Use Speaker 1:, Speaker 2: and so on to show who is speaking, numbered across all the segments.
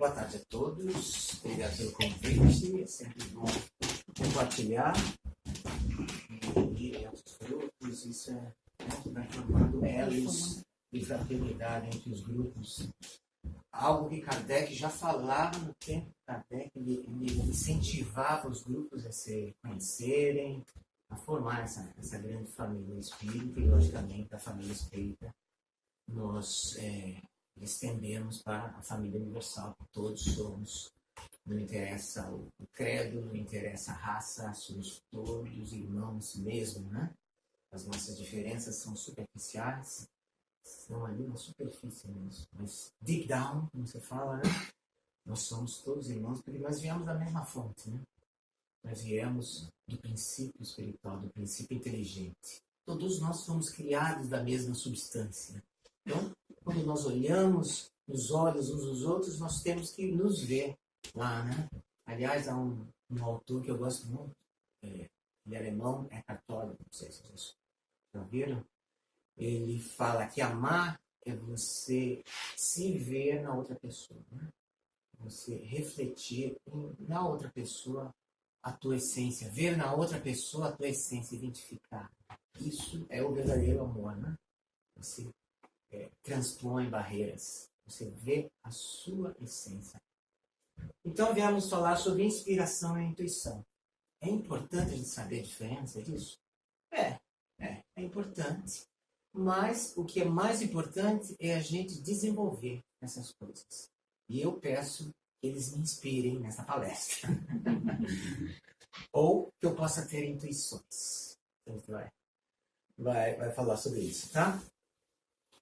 Speaker 1: Boa tarde a todos, obrigado pelo convite, é sempre bom compartilhar e ir aos grupos, isso vai formando elos de fraternidade entre os grupos. Algo que Kardec já falava no tempo de Kardec, ele incentivava os grupos a se conhecerem, a formar essa grande família espírita e, logicamente, a família espírita nós estendemos para a família universal, que todos somos. Não interessa o credo, não interessa a raça, somos todos irmãos mesmo, né? As nossas diferenças são superficiais, estão ali na superfície mesmo. Mas deep down, como você fala, né? Nós somos todos irmãos, porque nós viemos da mesma fonte, né? Nós viemos do princípio espiritual, do princípio inteligente. Todos nós somos criados da mesma substância. Então, quando nós olhamos nos olhos uns dos outros, nós temos que nos ver lá, né? Aliás, há um autor que eu gosto muito, ele é alemão, é católico, não sei se vocês já viram. Ele fala que amar é você se ver na outra pessoa, né? Você refletir na outra pessoa a tua essência, ver na outra pessoa a tua essência, identificar. Isso é o verdadeiro amor, né? Você transpõe barreiras, você vê a sua essência. Então, viemos falar sobre inspiração e intuição. É importante a gente saber a diferença disso? É importante. Mas o que é mais importante é a gente desenvolver essas coisas. E eu peço que eles me inspirem nessa palestra. Ou que eu possa ter intuições. A gente vai falar sobre isso, tá?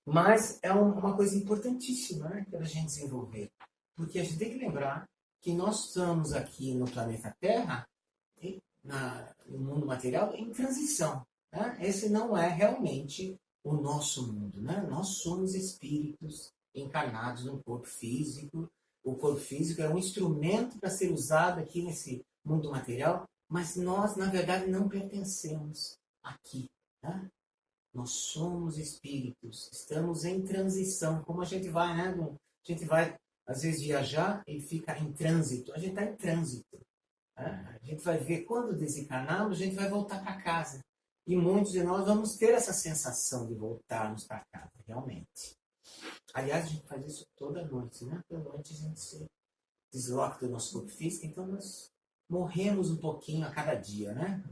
Speaker 1: Mas é uma coisa importantíssima, né, para a gente desenvolver. Porque a gente tem que lembrar que nós estamos aqui no planeta Terra, no mundo material, em transição. Né? Esse não é realmente o nosso mundo. Né? Nós somos espíritos encarnados no corpo físico. O corpo físico é um instrumento para ser usado aqui nesse mundo material, mas nós, na verdade, não pertencemos aqui. Né? Nós somos espíritos, estamos em transição. Como a gente vai, né? A gente vai, às vezes, viajar e fica em trânsito. A gente está em trânsito. Né? A gente vai ver, quando desencarnarmos, a gente vai voltar para casa. E muitos de nós vamos ter essa sensação de voltarmos para casa, realmente. Aliás, a gente faz isso toda noite, né? Toda noite a gente se desloca do nosso corpo físico, então nós morremos um pouquinho a cada dia, né?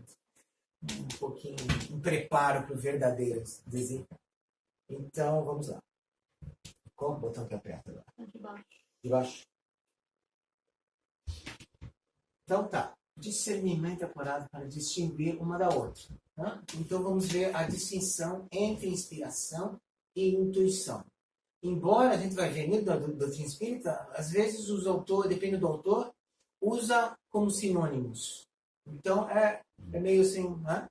Speaker 1: Um pouquinho, um preparo para o verdadeiro desencarne. Então, vamos lá. Qual o botão que aperta agora?
Speaker 2: De baixo.
Speaker 1: De baixo. Então tá. Discernimento apurado para distinguir uma da outra. Tá? Então vamos ver a distinção entre inspiração e intuição. Embora a gente vai ver no doutrina espírita, às vezes os autores, depende do autor, usa como sinônimos. Então é meio assim, né?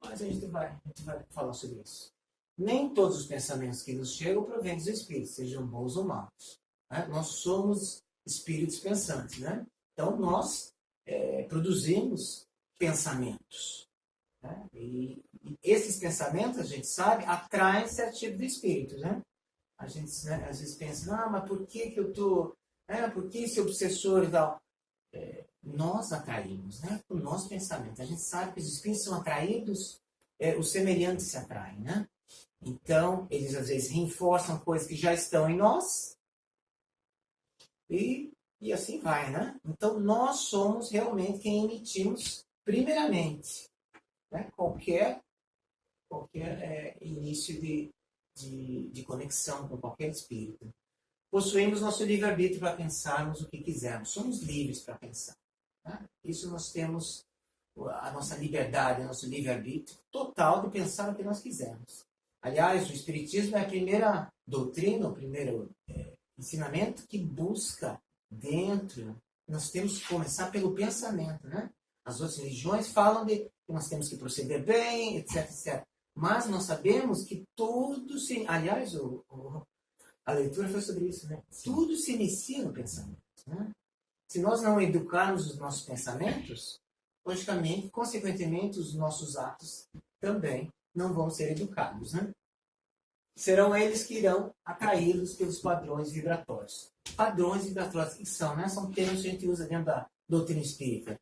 Speaker 1: Mas a gente vai falar sobre isso. Nem todos os pensamentos que nos chegam provêm dos espíritos, sejam bons ou maus. Né? Nós somos espíritos pensantes, né? Então nós produzimos pensamentos. Né? E esses pensamentos, a gente sabe, atraem certo tipo de espíritos, né? A gente, né, às vezes pensa, mas por que eu estou... por que esse obsessor e tal? Nós atraímos, né? Com o nosso pensamento. A gente sabe que os espíritos são atraídos, os semelhantes se atraem, né? Então, eles às vezes reforçam coisas que já estão em nós e assim vai, né? Então, nós somos realmente quem emitimos primeiramente, né? Qualquer início de conexão com qualquer espírito. Possuímos nosso livre-arbítrio para pensarmos o que quisermos. Somos livres para pensar. Né? Isso nós temos a nossa liberdade, o nosso livre-arbítrio total de pensar o que nós quisermos. Aliás, o Espiritismo é a primeira doutrina, o primeiro ensinamento que busca dentro. Nós temos que começar pelo pensamento. Né? As outras religiões falam de que nós temos que proceder bem, etc, etc. Mas nós sabemos que tudo se... Aliás, a leitura foi sobre isso, né? Tudo se inicia no pensamento. Né? Se nós não educarmos os nossos pensamentos, logicamente, consequentemente, os nossos atos também não vão ser educados. Né? serão eles que irão atraí-los pelos padrões vibratórios. Padrões vibratórios, que são, né? São termos que a gente usa dentro da doutrina espírita.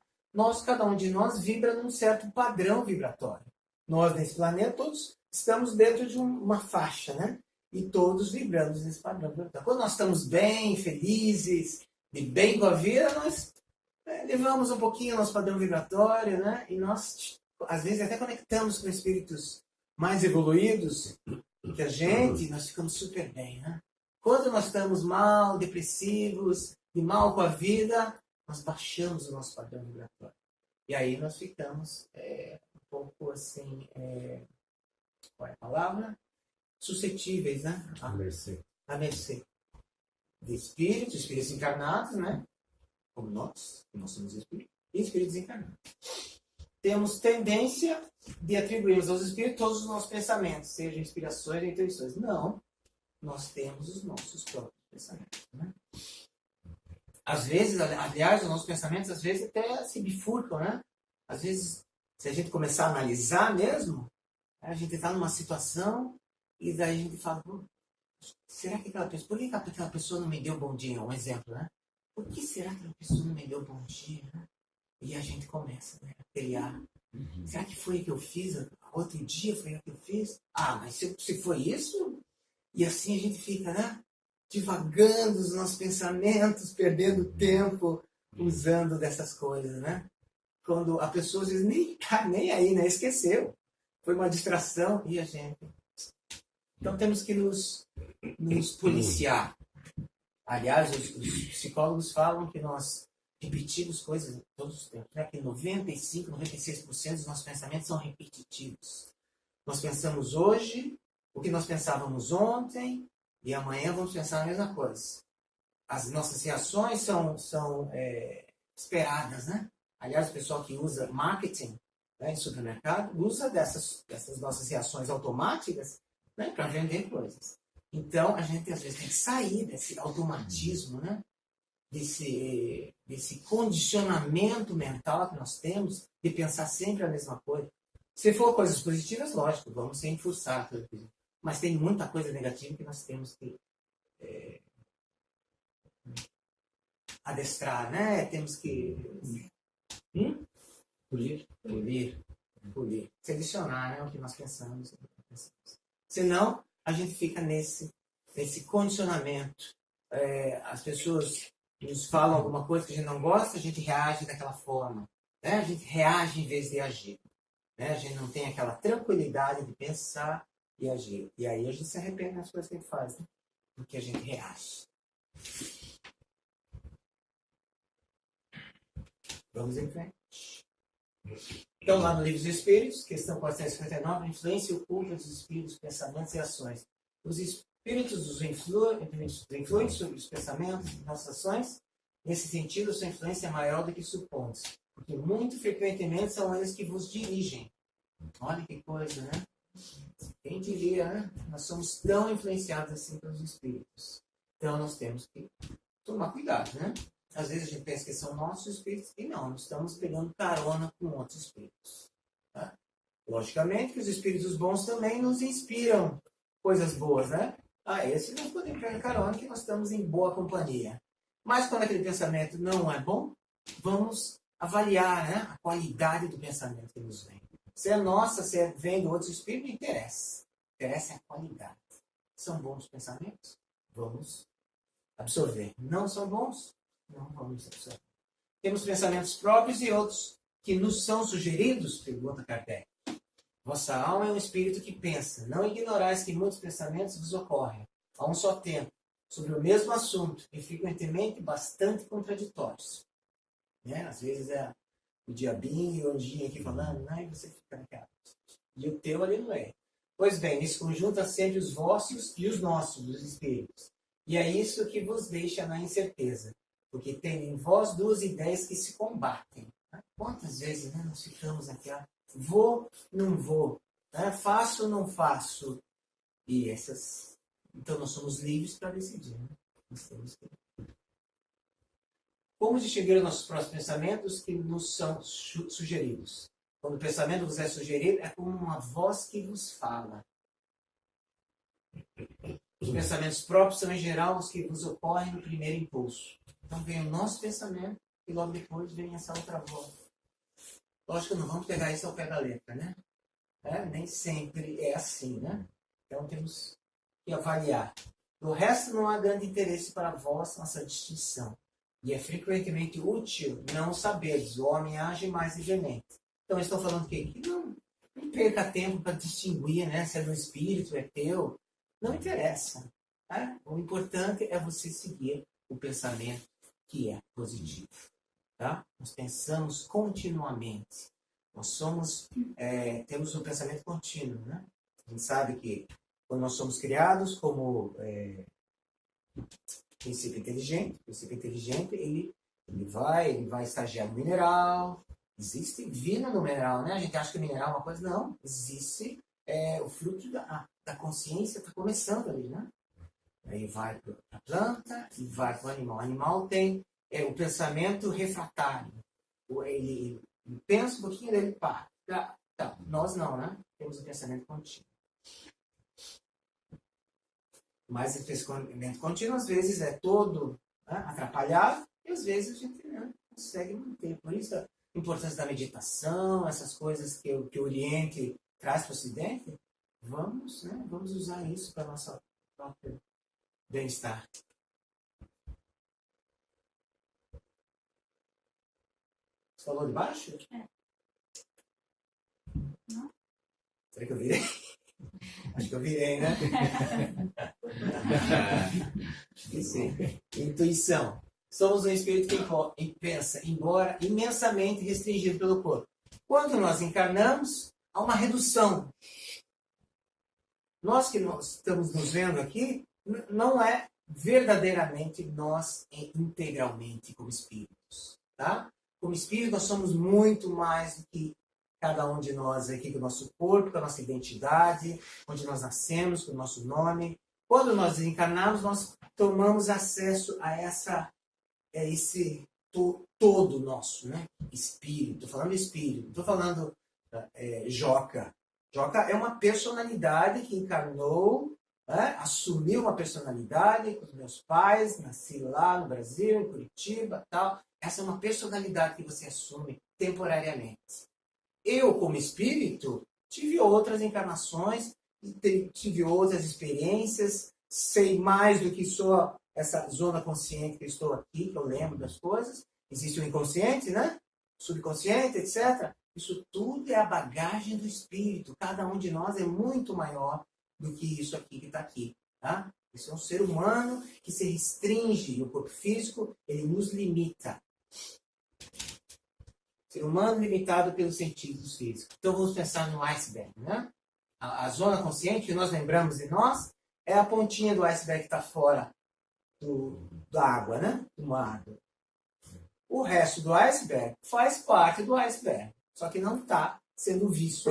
Speaker 1: Cada um de nós vibra num certo padrão vibratório. Nós, nesse planeta, todos estamos dentro de uma faixa, né? E todos vibramos nesse padrão vibratório. Quando nós estamos bem, felizes, de bem com a vida, nós levamos um pouquinho o nosso padrão vibratório, né? E nós, às vezes, até conectamos com espíritos mais evoluídos que a gente, nós ficamos super bem, né? Quando nós estamos mal, depressivos, de mal com a vida, nós baixamos o nosso padrão vibratório. E aí nós ficamos um pouco assim, qual é a palavra? Suscetíveis, né?
Speaker 2: À mercê.
Speaker 1: A mercê de espíritos encarnados, né? Como nós somos espíritos, e espíritos encarnados. Temos tendência de atribuirmos aos espíritos todos os nossos pensamentos, sejam inspirações ou intuições. Não, nós temos os nossos próprios pensamentos, né? Às vezes, aliás, os nossos pensamentos às vezes até se bifurcam, né? Às vezes, se a gente começar a analisar mesmo, a gente está numa situação e daí a gente fala, será que por que aquela pessoa não me deu bom dia? Um exemplo, né? Por que será que aquela pessoa não me deu bom dia? Né? E a gente começa, né, a criar. Será que foi o que eu fiz? Outro dia foi o que eu fiz? Ah, mas se foi isso? E assim a gente fica, né? Divagando os nossos pensamentos, perdendo tempo, usando dessas coisas, né? Quando a pessoa às vezes nem tá nem aí, né? Esqueceu. Foi uma distração e a gente... Então temos que nos policiar. Aliás, os psicólogos falam que nós repetimos coisas todos os tempos, né? Que 95%, 96% dos nossos pensamentos são repetitivos. Nós pensamos hoje o que nós pensávamos ontem e amanhã vamos pensar a mesma coisa. As nossas reações são esperadas, né? Aliás, o pessoal que usa marketing, né, em supermercado usa dessas nossas reações automáticas, né, para vender coisas. Então, a gente às vezes tem que sair desse automatismo, né? Desse condicionamento mental que nós temos de pensar sempre a mesma coisa. Se for coisas positivas, lógico, vamos sem forçar. Mas tem muita coisa negativa que nós temos que adestrar, né? Temos que polir. Selecionar, né, o que nós pensamos. Senão, a gente fica nesse condicionamento. As pessoas nos falam alguma coisa que a gente não gosta, a gente reage daquela forma. Né? A gente reage em vez de agir. Né? A gente não tem aquela tranquilidade de pensar e agir. E aí a gente se arrepende das coisas que a gente faz, né? Porque a gente reage. Vamos em frente. Então, lá no Livro dos Espíritos, questão 459, influência oculta dos espíritos, pensamentos e ações. Os espíritos influem sobre os pensamentos e nossas ações. Nesse sentido, sua influência é maior do que supões, porque muito frequentemente são eles que vos dirigem. Olha que coisa, né? Quem diria, né? Nós somos tão influenciados assim pelos espíritos. Então, nós temos que tomar cuidado, né? Às vezes a gente pensa que são nossos espíritos e não, nós estamos pegando carona com outros espíritos. Tá? Logicamente que os espíritos bons também nos inspiram coisas boas, né? Esse nós podemos pegar carona que nós estamos em boa companhia. Mas quando aquele pensamento não é bom, vamos avaliar, né, a qualidade do pensamento que nos vem. Se é nossa, se vem de outros espíritos, não interessa. Interessa a qualidade. São bons pensamentos? Vamos absorver. Não são bons? Não vamos absorver. Temos pensamentos próprios e outros que nos são sugeridos? Pergunta Kardec. Vossa alma é um espírito que pensa. Não ignorais que muitos pensamentos vos ocorrem, a um só tempo, sobre o mesmo assunto, e frequentemente bastante contraditórios. Né? Às vezes é o diabinho e o anjinho aqui falando, e você fica naquela. E o teu ali não é. Pois bem, nesse conjunto há sempre os vossos e os nossos, dos espíritos. E é isso que vos deixa na incerteza, porque tem em vós duas ideias que se combatem. Quantas vezes, né, nós ficamos aqui, vou, não vou, né? Faço, não faço. E essas... Então nós somos livres para decidir. Né? Nós temos que... Como distinguir os nossos próprios pensamentos que nos são sugeridos? Quando o pensamento vos é sugerido, é como uma voz que vos fala. Os pensamentos próprios são, em geral, os que nos ocorrem no primeiro impulso. Então vem o nosso pensamento e logo depois vem essa outra voz. Lógico que não vamos pegar isso ao pé da letra, né? Nem sempre é assim, né? Então temos que avaliar. Do resto, não há grande interesse para vós nessa distinção. E é frequentemente útil não saberes. O homem age mais livremente. Então, eles estão falando que não perca tempo para distinguir, né? Se é do espírito, é teu. Não interessa. Tá? O importante é você seguir o pensamento que é positivo. Tá? Nós pensamos continuamente. Nós temos um pensamento contínuo. Né? A gente sabe que quando nós somos criados como princípio inteligente, ele vai estagiar no mineral. Existe vida no mineral, né? A gente acha que o mineral é uma coisa. Não, existe o fruto da consciência, está começando ali, né? Aí vai para a planta e vai para o animal. O animal tem o pensamento refratário. Ele pensa um pouquinho, ele para. Tá. Nós não, né? Temos o pensamento contínuo. Mas o pensamento contínuo, às vezes, é todo atrapalhado e, às vezes, a gente consegue manter. Por isso, a importância da meditação, essas coisas que o Oriente traz para o Ocidente, vamos usar isso para o nosso próprio bem-estar. Você falou de baixo?
Speaker 2: Não.
Speaker 1: Será que eu virei? Acho que eu virei, né? Sim. Intuição. Somos um espírito que pensa, embora imensamente restringido pelo corpo. Quando nós encarnamos, há uma redução. Nós que estamos nos vendo aqui, não é verdadeiramente nós integralmente como espíritos. Tá? Como espírito, nós somos muito mais do que cada um de nós aqui, com o nosso corpo, com a nossa identidade, onde nós nascemos, com o nosso nome. Quando nós desencarnamos, nós tomamos acesso a esse todo nosso, né? Espírito. Estou falando espírito, estou falando Joca. Joca é uma personalidade que encarnou, assumiu uma personalidade com os meus pais, nasci lá no Brasil, em Curitiba, tal. Essa é uma personalidade que você assume temporariamente. Eu, como espírito, tive outras encarnações, tive outras experiências, sei mais do que só essa zona consciente que eu estou aqui, que eu lembro das coisas. Existe o inconsciente, né? Subconsciente, etc. Isso tudo é a bagagem do espírito. Cada um de nós é muito maior do que isso aqui que está aqui. Tá? Isso é um ser humano que se restringe. E o corpo físico, ele nos limita. Ser humano limitado pelos sentidos físicos. Então vamos pensar no iceberg, né? A zona consciente que nós lembramos de nós é a pontinha do iceberg que está fora da água, né? Do mar. O resto do iceberg faz parte do iceberg, só que não está sendo visto.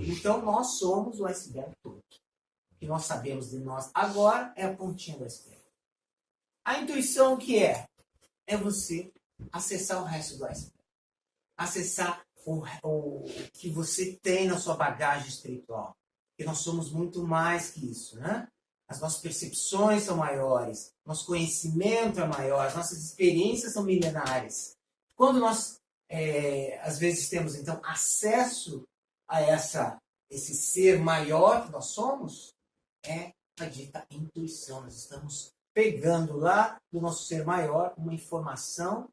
Speaker 1: Então nós somos o iceberg todo. O que nós sabemos de nós agora é a pontinha do iceberg. A intuição o que é? É você acessar o resto do iceberg. Acessar o que você tem na sua bagagem espiritual. Porque nós somos muito mais que isso, né? As nossas percepções são maiores, nosso conhecimento é maior, as nossas experiências são milenares. Quando nós, às vezes, temos, então, acesso a esse ser maior que nós somos, é a dita intuição. Nós estamos pegando lá do nosso ser maior uma informação,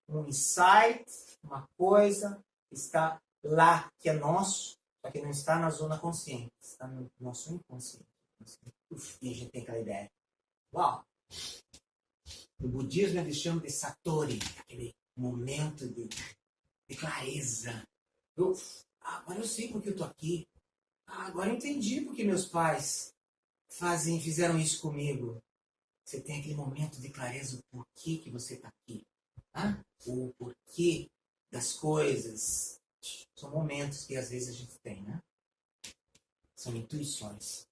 Speaker 1: um insight, uma coisa que está lá, que é nosso, só que não está na zona consciente, está no nosso inconsciente. E a gente tem aquela ideia. Uau! No budismo eles chamam de satori, aquele momento de clareza. Agora eu sei porque eu estou aqui. Agora eu entendi porque meus pais fizeram isso comigo. Você tem aquele momento de clareza, o porquê que você está aqui. O porquê das coisas. São momentos que às vezes a gente tem, né? São intuições.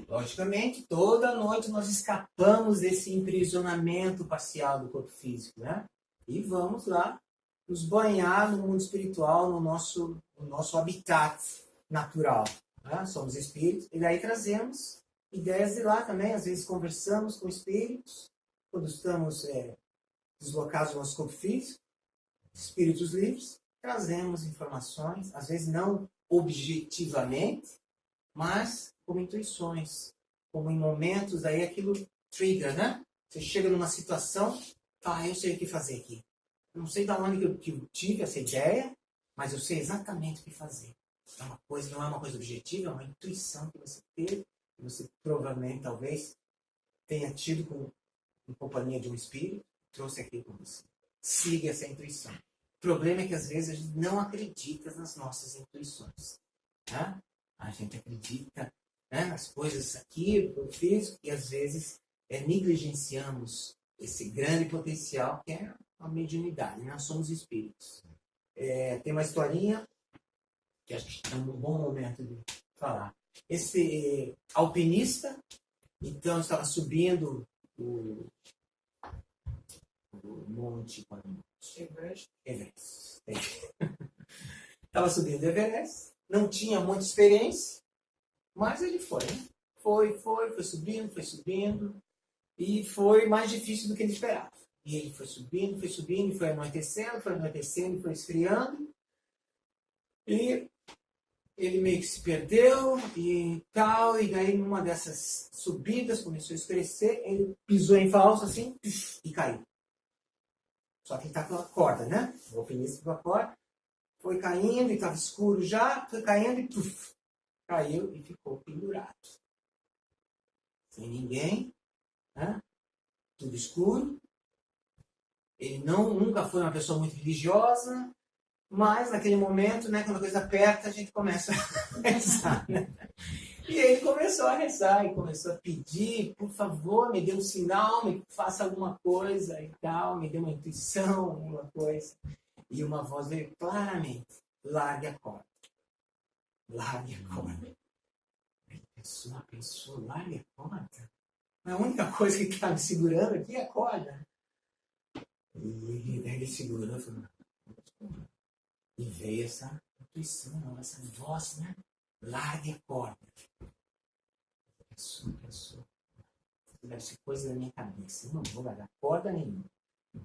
Speaker 1: Logicamente, toda noite nós escapamos desse aprisionamento parcial do corpo físico, né? E vamos lá nos banhar no mundo espiritual, no nosso habitat natural. Somos espíritos, e daí trazemos ideias de lá também. Às vezes conversamos com espíritos, quando estamos deslocados do nosso corpo físico, espíritos livres, trazemos informações, às vezes não objetivamente, mas como intuições, como em momentos, aí aquilo trigger, né? Você chega numa situação, fala, eu sei o que fazer aqui. Eu não sei de onde que eu tive essa ideia, mas eu sei exatamente o que fazer. É uma coisa, não é uma coisa objetiva, é uma intuição que você teve, que você provavelmente, talvez, tenha tido em companhia de um espírito, trouxe aqui com você. Siga essa intuição. O problema é que às vezes a gente não acredita nas nossas intuições. Tá? A gente acredita, né, nas coisas aqui, do físico, e às vezes negligenciamos esse grande potencial que é a mediunidade. Nós somos espíritos. Tem uma historinha que acho que é um bom momento de falar. Esse alpinista, então, estava subindo o monte Everest. Estava subindo o Everest, não tinha muita experiência, mas ele foi, né? Foi subindo, e foi mais difícil do que ele esperava. E ele foi subindo, e foi anoitecendo, foi esfriando, e ele meio que se perdeu e tal, e daí numa dessas subidas começou a escurecer, ele pisou em falso assim e caiu. Só que ele está com a corda, né? O alpinista com a corda, foi caindo e estava escuro já, foi caindo e caiu e ficou pendurado. Sem ninguém, né? Tudo escuro. Ele nunca foi uma pessoa muito religiosa, mas naquele momento, né, quando a coisa aperta, a gente começa a rezar, né? E ele começou a rezar e começou a pedir, por favor, me dê um sinal, me faça alguma coisa e tal, me dê uma intuição, alguma coisa. E uma voz veio claramente, largue a corda. Largue a corda. Ele pensou, largue a corda? A única coisa que está me segurando aqui é a corda. E daí ele segurou e falou, e veio essa intuição, essa voz, né? Largue a corda. Pensou. Deve ser coisa da minha cabeça. Eu não vou largar corda nenhuma.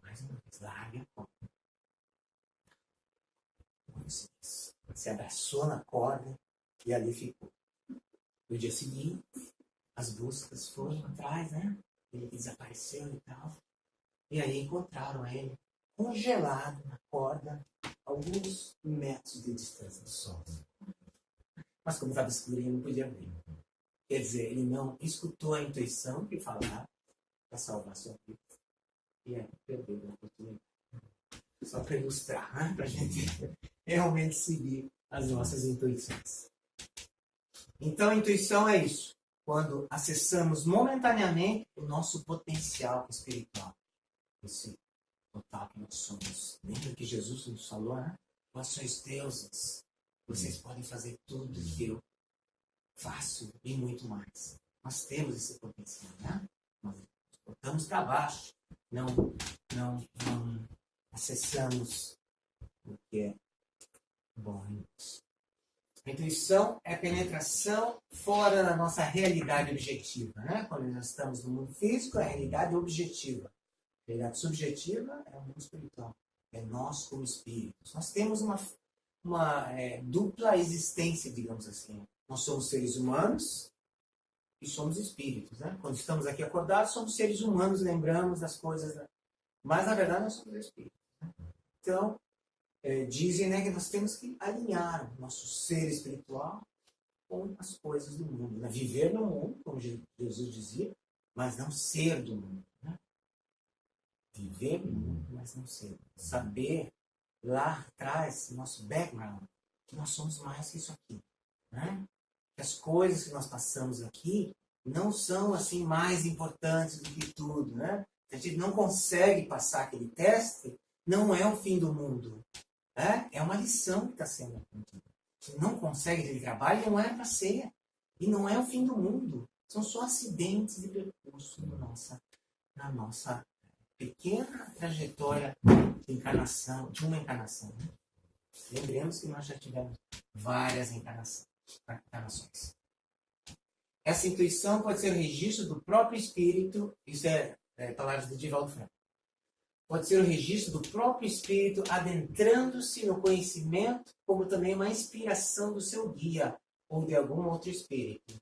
Speaker 1: Mais uma vez, largue a corda. Você abraçou na corda e ali ficou. No dia seguinte, as buscas foram atrás, né? Ele desapareceu e tal. E aí encontraram ele congelado na corda, alguns metros de distância do sol. Mas como estava escuro, ele não podia ver. Quer dizer, ele não escutou a intuição que falava para salvar sua vida. E aí perdeu a oportunidade. Só para ilustrar, né? Para a gente realmente seguir as nossas intuições. Então a intuição é isso. Quando acessamos momentaneamente o nosso potencial espiritual. Esse total que nós somos. Lembra que Jesus nos falou, né? Vós sois deuses. Vocês podem fazer tudo que eu faço e muito mais. Nós temos esse potencial, né? Nós botamos para baixo. Não acessamos o que é bom em nós. A intuição é a penetração fora da nossa realidade objetiva, né? Quando nós estamos no mundo físico, é a realidade objetiva. A realidade subjetiva é o mundo espiritual. É nós como espíritos. Nós temos uma dupla existência, digamos assim. Nós somos seres humanos e somos espíritos, né? Quando estamos aqui acordados, somos seres humanos, lembramos das coisas, né? Mas na verdade nós somos espíritos, né? Então, dizem, né, que nós temos que alinhar o nosso ser espiritual com as coisas do mundo, né? Viver no mundo, como Jesus dizia, mas não ser do mundo, né? Viver no mundo, mas não ser. Saber lá atrás, nosso background, que nós somos mais que isso aqui, né? Que as coisas que nós passamos aqui não são assim mais importantes do que tudo, né? Se a gente não consegue passar aquele teste, não é o fim do mundo, né? É uma lição que está sendo aprendida. Se não consegue aquele trabalho, não é para ser. E não é o fim do mundo. São só acidentes de percurso na nossa pequena trajetória de encarnação, de uma encarnação. Né? Lembremos que nós já tivemos várias encarnações. para encarnações. Essa intuição pode ser o registro do próprio espírito, isso é palavras do Divaldo Franco. Pode ser o registro do próprio espírito adentrando-se no conhecimento, como também uma inspiração do seu guia ou de algum outro espírito.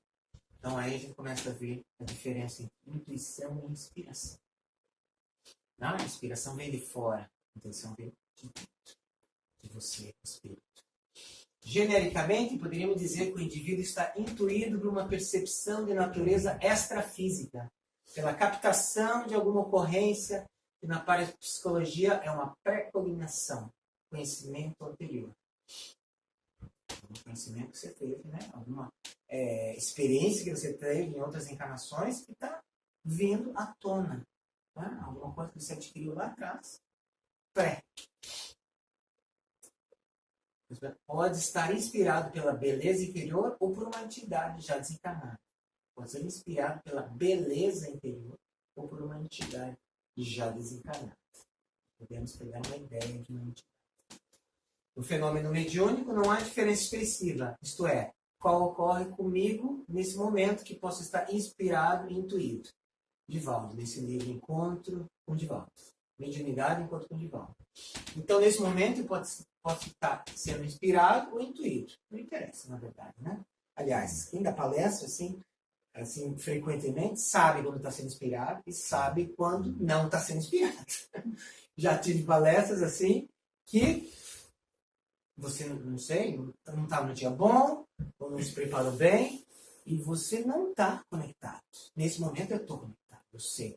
Speaker 1: Então aí a gente começa a ver a diferença entre intuição e inspiração. Não, a inspiração vem de fora, a intuição vem de dentro, de você, espírito. Genericamente, poderíamos dizer que o indivíduo está intuído por uma percepção de natureza extrafísica, pela captação de alguma ocorrência que na parapsicologia é uma pré-cognição, conhecimento anterior. Algum conhecimento que você teve, né? Alguma experiência que você teve em outras encarnações que está vindo à tona. Né? Alguma coisa que você adquiriu lá atrás. Pré. Pode estar inspirado pela beleza interior ou por uma entidade já desencarnada. Pode ser inspirado pela beleza interior ou por uma entidade já desencarnada. Podemos pegar uma ideia de uma entidade. No fenômeno mediúnico não há diferença expressiva, isto é, qual ocorre comigo nesse momento que posso estar inspirado e intuído. Divaldo, nesse livro Encontro com Divaldo. Mediunidade, Encontro com Divaldo. Então, nesse momento, eu posso estar sendo inspirado ou intuído. Não interessa, na verdade, né? Aliás, quem dá palestra, assim, frequentemente, sabe quando está sendo inspirado e sabe quando não está sendo inspirado. Já tive palestras assim que você, não sei, não estava no dia bom, ou não se preparou bem, e você não está conectado. Nesse momento eu estou conectado, eu sei.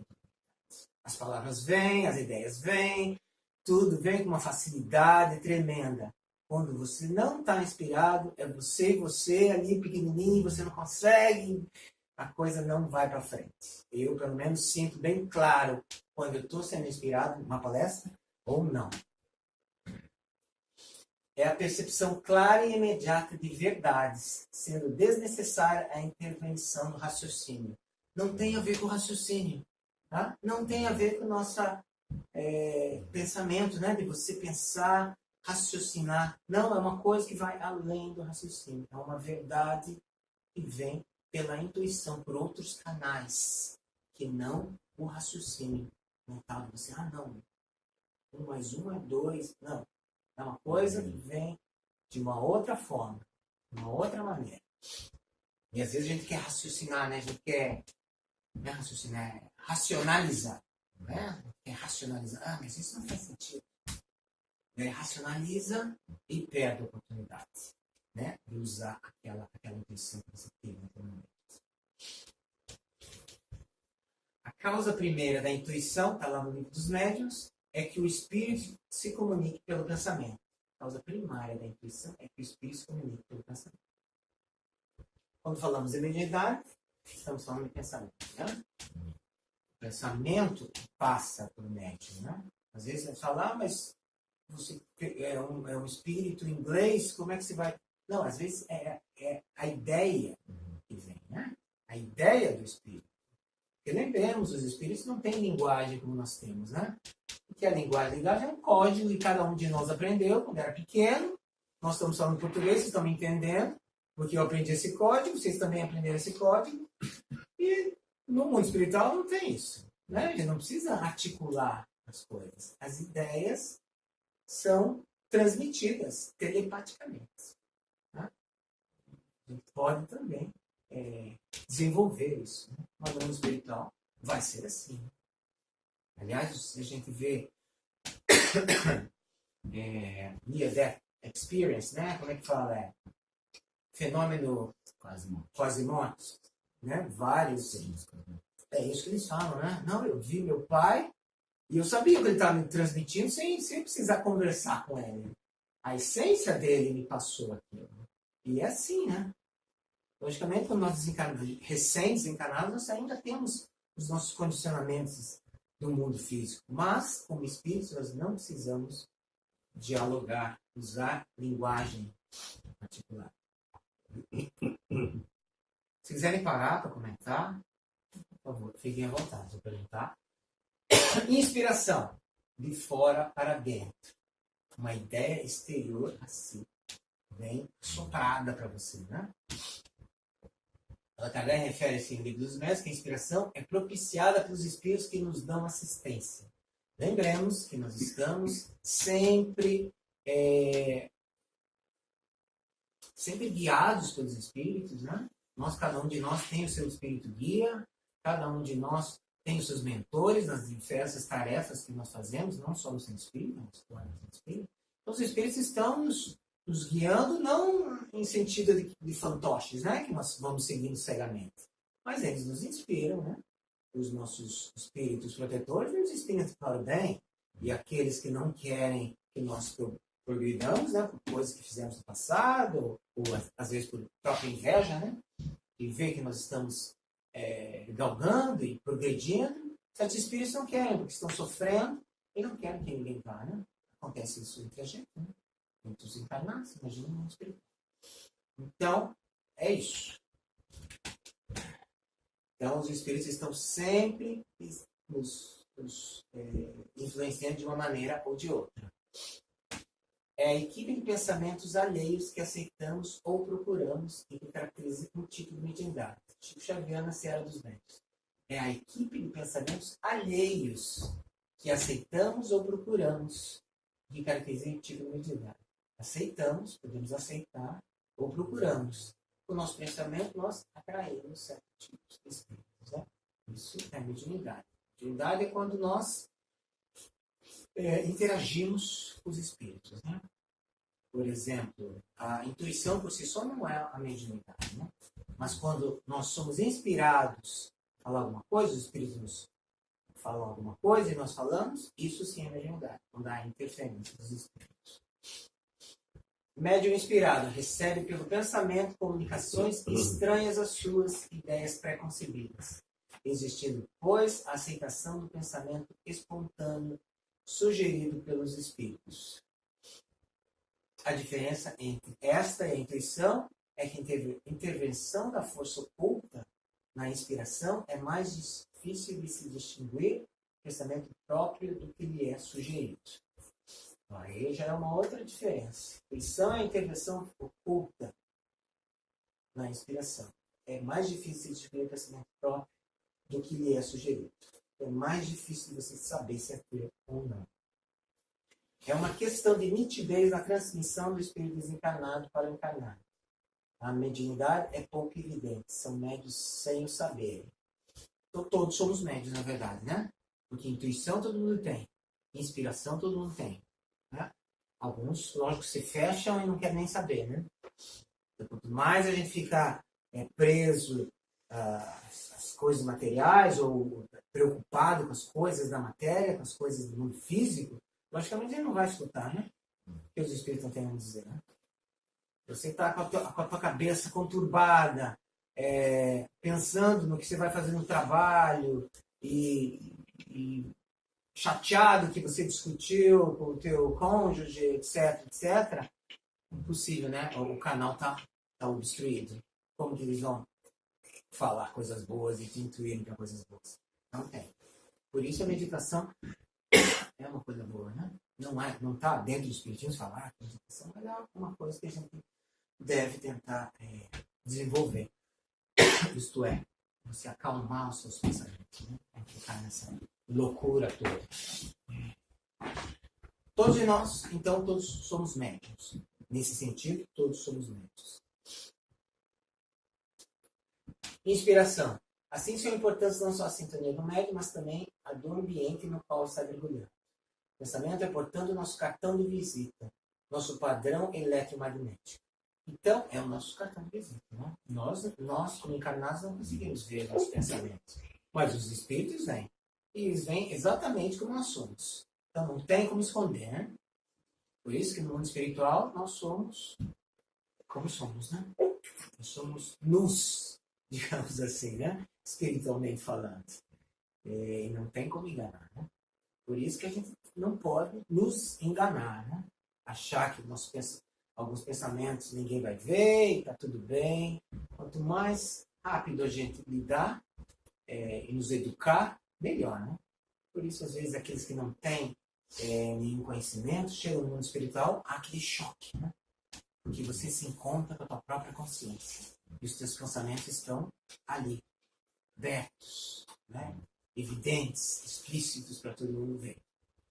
Speaker 1: As palavras vêm, as ideias vêm, tudo vem com uma facilidade tremenda. Quando você não está inspirado, é você e você ali pequenininho, você não consegue, a coisa não vai para frente. Eu, pelo menos, sinto bem claro quando eu estou sendo inspirado numa palestra ou não. É a percepção clara e imediata de verdades, sendo desnecessária a intervenção do raciocínio. Não tem a ver com o raciocínio. Tá? Não tem a ver com o nosso pensamento, né? De você pensar, raciocinar. Não, é uma coisa que vai além do raciocínio. É uma verdade que vem pela intuição, por outros canais, que não o raciocínio mental. Você, não. 1 mais 1 é 2. Não. É uma coisa que vem de uma outra forma, de uma outra maneira. E às vezes a gente quer raciocinar, né? A gente quer raciocinar, racionalizar. Não é? Quer racionalizar. Mas isso não faz sentido. Racionaliza e perde a oportunidade, né? De usar aquela intuição que você teve naquele momento. A causa primeira da intuição, está lá no livro dos médiuns, é que o espírito se comunique pelo pensamento. A causa primária da intuição é que o espírito se comunique pelo pensamento. Quando falamos de mediunidade, estamos falando de pensamento. Né? O pensamento passa por médium. Né? Às vezes você fala, mas você é um espírito inglês, como é que você vai... Não, às vezes é a ideia que vem. Né? A ideia do espírito. Porque lembremos, os espíritos não têm linguagem como nós temos, né? Porque a linguagem é um código e cada um de nós aprendeu quando era pequeno. Nós estamos falando português, vocês estão me entendendo, porque eu aprendi esse código, vocês também aprenderam esse código. E no mundo espiritual não tem isso. Né? A gente não precisa articular as coisas. As ideias são transmitidas telepaticamente. Né? A gente pode também desenvolver isso. Né? No mundo espiritual vai ser assim. Aliás, a gente vê Near Death Experience, né? Como é que fala? Fenômeno quase mortos, né? Vários. É isso que eles falam, né? Não, eu vi meu pai e eu sabia que ele estava me transmitindo sem precisar conversar com ele. A essência dele me passou aquilo. E é assim, né? Logicamente, quando nós desencarnamos, recém-desencarnados, nós ainda temos os nossos condicionamentos do mundo físico. Mas, como espíritos, nós não precisamos dialogar, usar linguagem particular. Se quiserem parar para comentar, por favor, fiquem à vontade de perguntar. Inspiração. De fora para dentro. Uma ideia exterior a si. vem soprada para você, né? Allan Kardec refere-se em Livro dos Médiuns que a inspiração é propiciada pelos espíritos que nos dão assistência. Lembremos que nós estamos sempre guiados pelos espíritos, né? Cada um de nós tem o seu espírito guia, cada um de nós tem os seus mentores nas diversas tarefas que nós fazemos, não só no centro espírita, mas fora do centro espírita. Então, os espíritos estão nos guiando, não em sentido de fantoches, né? Que nós vamos seguindo cegamente, mas eles nos inspiram, né? Os nossos espíritos protetores nos inspiram para o bem, e aqueles que não querem que nós progridamos, né? Por coisas que fizemos no passado, ou às vezes por própria inveja, né? E ver que nós estamos galgando e progredindo, certos espíritos não querem, porque estão sofrendo e não querem que ninguém vá, né? Acontece isso entre a gente, né? Muitos encarnados, imagina um espírito. Então, é isso. Então, os espíritos estão sempre nos influenciando de uma maneira ou de outra. É a equipe de pensamentos alheios que aceitamos ou procuramos e que caracteriza um tipo de mediunidade. Chico Xavier na Seara dos Médiuns. É a equipe de pensamentos alheios que aceitamos ou procuramos que caracteriza um tipo de mediunidade. Aceitamos, podemos aceitar, ou procuramos. Com o nosso pensamento, nós atraímos certos tipos de espíritos. Né? Isso é mediunidade. Mediunidade é quando nós interagimos com os espíritos. Né? Por exemplo, a intuição por si só não é a mediunidade. Né? Mas quando nós somos inspirados a falar alguma coisa, os espíritos nos falam alguma coisa e nós falamos, isso sim é mediunidade. Quando há interferência dos espíritos. Médium inspirado recebe pelo pensamento comunicações estranhas às suas ideias pré-concebidas, existindo, pois, a aceitação do pensamento espontâneo sugerido pelos espíritos. A diferença entre esta e a intuição é que a intervenção da força oculta na inspiração é mais difícil de se distinguir do pensamento próprio do que lhe é sugerido. Aí já é uma outra diferença. A intuição é a intervenção oculta na inspiração. É mais difícil de distinguir o pensamento próprio do que lhe é sugerido. É mais difícil de você saber se é aquilo ou não. É uma questão de nitidez na transmissão do espírito desencarnado para o encarnado. A mediunidade é pouco evidente. São médios sem o saber. Então, todos somos médios, na verdade, né? Porque intuição todo mundo tem. Inspiração todo mundo tem. Né? Alguns, lógico, se fecham e não querem nem saber, né? Então, quanto mais a gente ficar preso às coisas materiais ou preocupado com as coisas da matéria, com as coisas do mundo físico, logicamente ele não vai escutar, né? O que os espíritos não têm a dizer, né? Você está com a tua cabeça conturbada, pensando no que você vai fazer no trabalho e chateado que você discutiu com o teu cônjuge, etc. Impossível, né? O canal está obstruído. Como que eles vão falar coisas boas e te intuírem para coisas boas? Não tem. Por isso a meditação é uma coisa boa, né? Não está dentro do espiritismo falar que a meditação é uma coisa que a gente deve tentar desenvolver. Isto é, você acalmar os seus pensamentos, né? Não ficar nessa loucura toda. Todos nós, então, todos somos médiuns. Nesse sentido, todos somos médiuns. Inspiração. Assim, sua importância não só a sintonia do médium, mas também a do ambiente no qual está mergulhando. O pensamento é, portanto, o nosso cartão de visita, nosso padrão eletromagnético. Então, é o nosso cartão de visita. Né? Nós, como encarnados, não conseguimos ver nossos pensamentos. Mas os espíritos vêm. E eles vêm exatamente como nós somos. Então, não tem como esconder. Né? Por isso que no mundo espiritual, nós somos como somos. Né? Nós somos nus, digamos assim, né? Espiritualmente falando. E não tem como enganar. Né? Por isso que a gente não pode nos enganar. Né? Achar que alguns pensamentos ninguém vai ver e está tudo bem. Quanto mais rápido a gente lidar e nos educar, melhor, né? Por isso, às vezes, aqueles que não têm nenhum conhecimento chegam no mundo espiritual, há aquele choque, né? Porque você se encontra com a tua própria consciência. E os teus pensamentos estão ali, abertos, né? Evidentes, explícitos para todo mundo ver.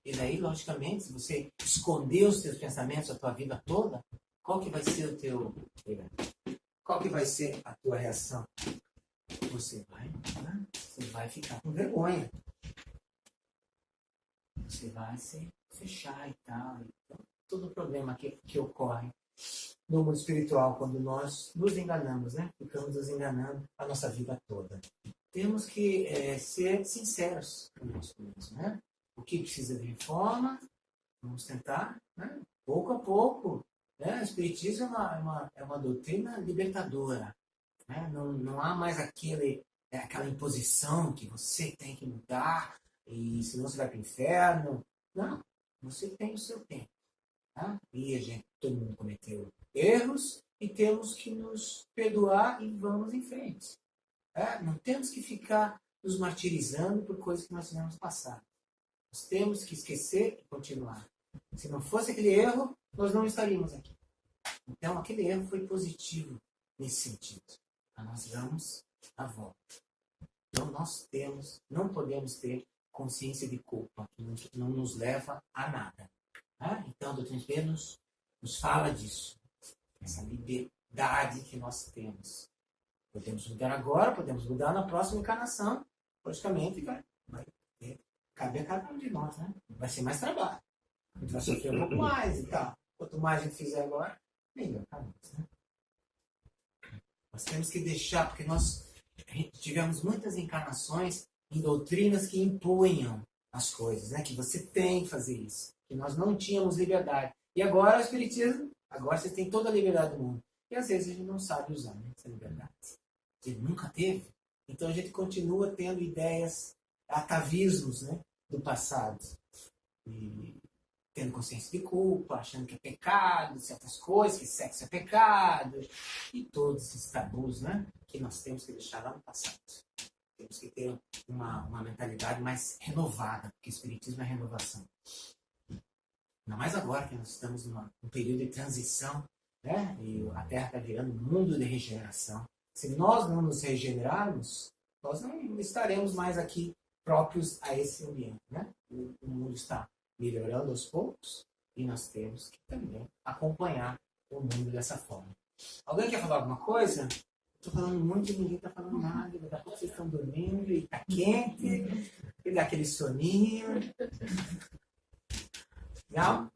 Speaker 1: E daí, logicamente, se você esconder os teus pensamentos a tua vida toda, qual que vai ser o teu... Qual que vai ser a tua reação? Você vai ficar com vergonha. Você vai se fechar e tal. Então, todo o problema que ocorre no mundo espiritual, quando nós nos enganamos, né? Ficamos nos enganando a nossa vida toda. Temos que ser sinceros conosco mesmo, né? O que precisa de reforma, vamos tentar, né? Pouco a pouco. Né? O Espiritismo é uma doutrina libertadora. Né? Não há mais aquela imposição que você tem que mudar e senão você vai para o inferno. Não, você tem o seu tempo. Tá? E todo mundo cometeu erros e temos que nos perdoar e vamos em frente. Tá? Não temos que ficar nos martirizando por coisas que nós tivemos passado. Nós temos que esquecer e continuar. Se não fosse aquele erro, nós não estaríamos aqui. Então, aquele erro foi positivo nesse sentido. Nós damos a volta. Então, não podemos ter consciência de culpa, que não nos leva a nada. Tá? Então, a doutrina espírita nos fala disso. Essa liberdade que nós temos. Podemos mudar agora, podemos mudar na próxima encarnação. Logicamente, vai caber a cada um de nós, né? Vai ser mais trabalho. A gente vai sofrer um pouco mais e tal. Quanto mais a gente fizer agora, melhor para nós, né? Nós temos que deixar, porque nós tivemos muitas encarnações em doutrinas que impunham as coisas, né? Que você tem que fazer isso. Que nós não tínhamos liberdade. E agora o Espiritismo, agora você tem toda a liberdade do mundo. E às vezes a gente não sabe usar, né, essa liberdade. A gente nunca teve. Então a gente continua tendo ideias, atavismos, né, do passado. E tendo consciência de culpa, achando que é pecado, certas coisas, que sexo é pecado, e todos esses tabus, né, que nós temos que deixar lá no passado. Temos que ter uma mentalidade mais renovada, porque o Espiritismo é renovação. Ainda mais agora que nós estamos num período de transição, né, e a Terra está virando um mundo de regeneração. Se nós não nos regenerarmos, nós não estaremos mais aqui próprios a esse ambiente, né? O mundo está melhorando aos poucos e nós temos que também acompanhar o mundo dessa forma. Alguém quer falar alguma coisa? Estou falando muito e ninguém está falando nada. Daqui a pouco vocês estão dormindo e está quente, e dá aquele soninho. Não?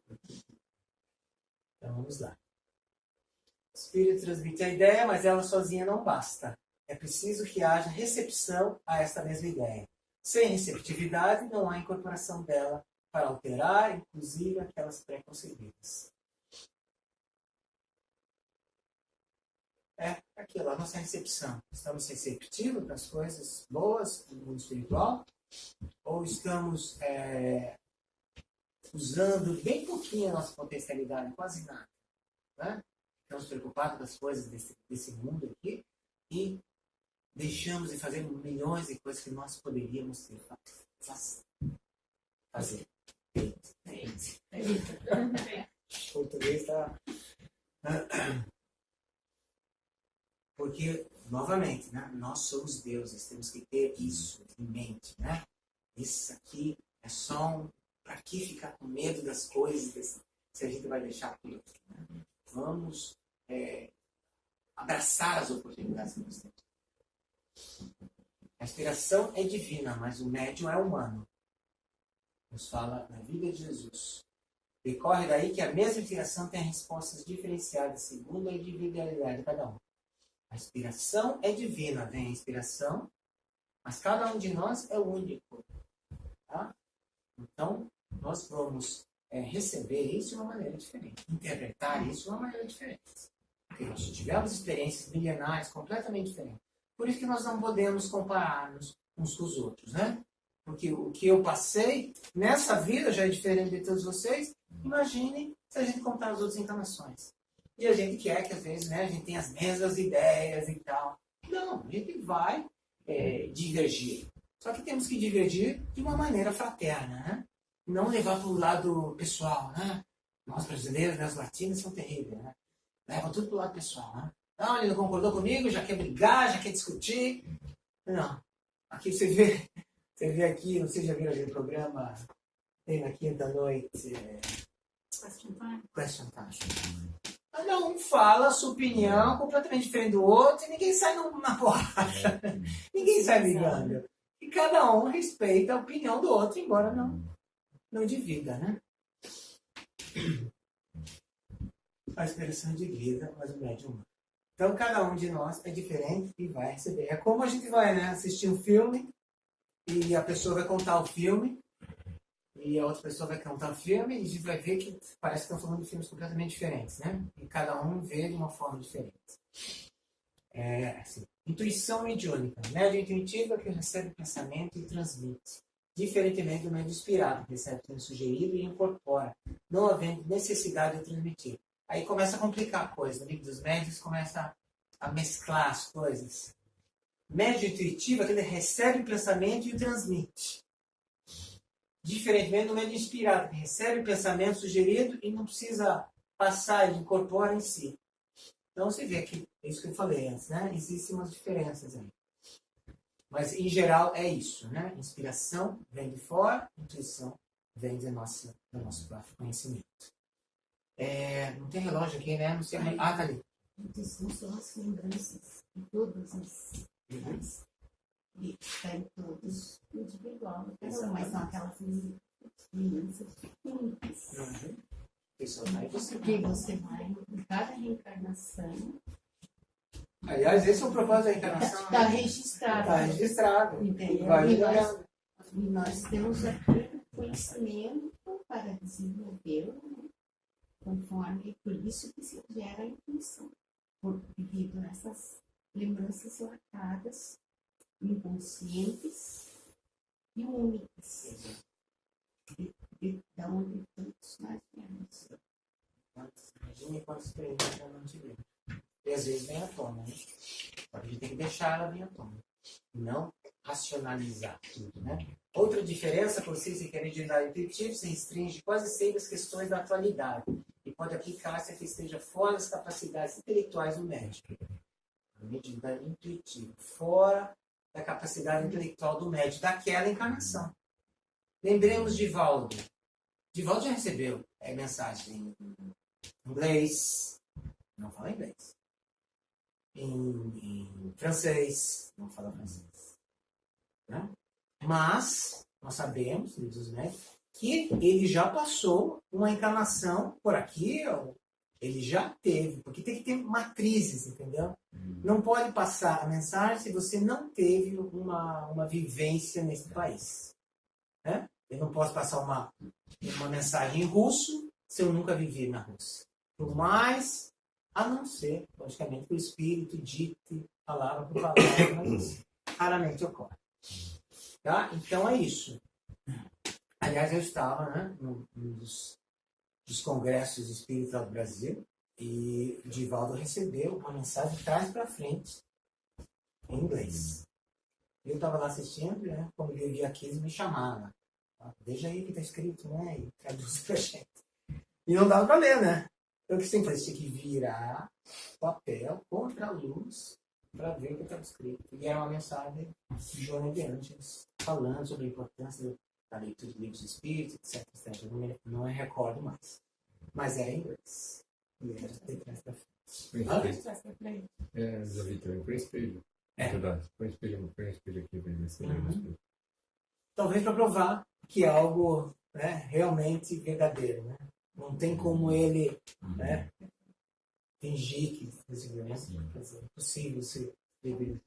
Speaker 1: Então vamos lá. O Espírito transmite a ideia, mas ela sozinha não basta. É preciso que haja recepção a esta mesma ideia. Sem receptividade, não há incorporação dela para alterar, inclusive, aquelas pré-concebidas. É aquilo, a nossa recepção. Estamos receptivos para as coisas boas do mundo espiritual? Ou estamos usando bem pouquinho a nossa potencialidade, quase nada? Né? Estamos preocupados com as coisas desse mundo aqui e deixamos de fazer milhões de coisas que nós poderíamos ter fazer. O português está... Porque, novamente, né, nós somos deuses, temos que ter isso em mente. Né? Isso aqui é só para que ficar com medo das coisas se a gente vai deixar tudo. Né? Vamos abraçar as oportunidades que nós temos. A inspiração é divina, mas o médium é humano. Nos fala na vida de Jesus. Decorre daí que a mesma inspiração tem respostas diferenciadas segundo a individualidade de cada um. A inspiração é divina, vem a inspiração, mas cada um de nós é único. Tá? Então, nós vamos receber isso de uma maneira diferente, interpretar isso de uma maneira diferente. Porque nós tivemos experiências milenares completamente diferentes. Por isso que nós não podemos comparar-nos uns com os outros, né? Porque o que eu passei nessa vida já é diferente de todos vocês. Imaginem se a gente contar as outras encarnações. E a gente quer que, às vezes, né, a gente tenha as mesmas ideias e tal. Não, a gente vai divergir. Só que temos que divergir de uma maneira fraterna, né? Não levar para o lado pessoal, né? Nós brasileiros, nós latinos, são terríveis, né? Leva tudo pro lado pessoal, né? Não, ele não concordou comigo, já quer brigar, já quer discutir. Não. Aqui você vê aqui, não sei se já viram aquele programa, tem na quinta-noite, Question Time. Cada um fala a sua opinião completamente diferente do outro e ninguém sai na porrada. Ninguém sai brigando. E cada um respeita a opinião do outro, embora não divida, né? A expressão de vida, mas o médium humano. Então, cada um de nós é diferente e vai receber. É como a gente vai, né, assistir um filme e a pessoa vai contar o filme e a outra pessoa vai contar o filme e a gente vai ver que parece que estão falando de filmes completamente diferentes, né? E cada um vê de uma forma diferente. Assim, intuição mediúnica. Médium intuitivo é que recebe pensamento e transmite. Diferentemente do médium inspirado, que recebe sendo sugerido e incorpora, não havendo necessidade de transmitir. Aí começa a complicar a coisa. O livro dos médios começa a mesclar as coisas. Médium intuitivo é que ele recebe o pensamento e o transmite. Diferentemente do médium inspirado, que recebe o pensamento sugerido e não precisa passar, ele incorpora em si. Então você vê que é isso que eu falei antes, né? Existem umas diferenças aí. Mas em geral é isso, né? Inspiração vem de fora, intuição vem do nosso próprio conhecimento. Não tem relógio aqui, né? Não sei. Tá ali.
Speaker 2: Intuição são as lembranças de todas as coisas. E está em todos individual, mas são aquelas lembranças únicas. Porque você vai em cada reencarnação.
Speaker 1: Aliás, esse é o propósito da reencarnação.
Speaker 2: Está registrado.
Speaker 1: Está registrado.
Speaker 2: Entendeu? E nós temos aqui conhecimento para desenvolvê-lo, né? Conforme, por isso que se gera a intuição, devido a essas lembranças marcadas, inconscientes e únicas, da onde todos nós viemos.
Speaker 1: Imagine quantas experiências já não tivemos. E às vezes vem à tona, né? A gente tem que deixar ela vir à tona. Não racionalizar tudo, né? Outra diferença, por vocês que querem mediunidade intuitiva, se restringe quase sempre às questões da atualidade e pode aplicar-se a que esteja fora das capacidades intelectuais do médico. A mediunidade intuitiva, fora da capacidade intelectual do médico, daquela encarnação. Lembremos de Divaldo. Divaldo já recebeu mensagem em inglês, não fala inglês. Em francês, não fala francês. Né? Mas nós sabemos, dos médicos, que ele já passou uma encarnação por aqui, ele já teve, porque tem que ter matrizes, entendeu? Não pode passar a mensagem se você não teve uma vivência nesse país. Né? Eu não posso passar uma mensagem em russo se eu nunca vivi na Rússia. Por mais, a não ser, logicamente, que o espírito dite palavra por palavra, mas raramente ocorre. Tá? Então é isso. Aliás, eu estava, né, num dos congressos espíritas do Brasil e o Divaldo recebeu uma mensagem de trás para frente em inglês. Eu estava lá assistindo, né, quando eu vi aqui, eles me chamaram. Veja aí o que está escrito, né, e traduz para a gente. E não dava para ler, né? Então o que você tem que fazer? Você tinha que virar o papel contra a luz para ver o que estava escrito. E era uma mensagem de Joana de Angeles falando sobre a importância da leitura de livros espíritos, etc. etc. Eu não me recordo mais. Mas era em inglês. E era de trás para frente.
Speaker 3: Já vi também. Põe espelho. É verdade. Põe espelho aqui para ver se
Speaker 1: Talvez para provar que é algo, né, realmente verdadeiro. Né? Não tem como ele, né, fingir que é possível ser bebido.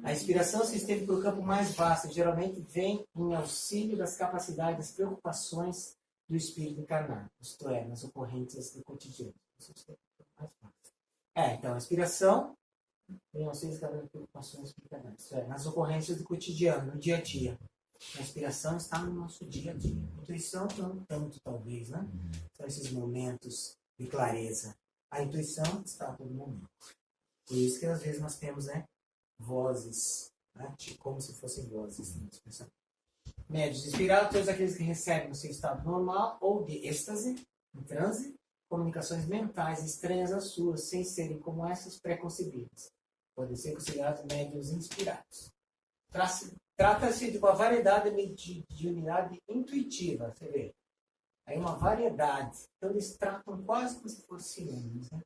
Speaker 1: A inspiração se estende para o campo mais vasto, geralmente vem em auxílio das capacidades, das preocupações do espírito encarnado, isto é, nas ocorrências do cotidiano. Então a inspiração vem em auxílio das preocupações do espírito encarnado, isto é, nas ocorrências do cotidiano, no dia a dia. A inspiração está no nosso dia a dia. A intuição não tanto, talvez, né? São esses momentos de clareza. A intuição está a todo momento. Por isso que às vezes nós temos, né, vozes, né, como se fossem vozes. Médios inspirados, todos aqueles que recebem no seu estado normal ou de êxtase, em transe, comunicações mentais estranhas às suas, sem serem como essas preconcebidas. Podem ser considerados médios inspirados. Trata-se de uma variedade de unidade intuitiva, você vê. Aí uma variedade. Então eles tratam quase como se fossem sinônimos, né?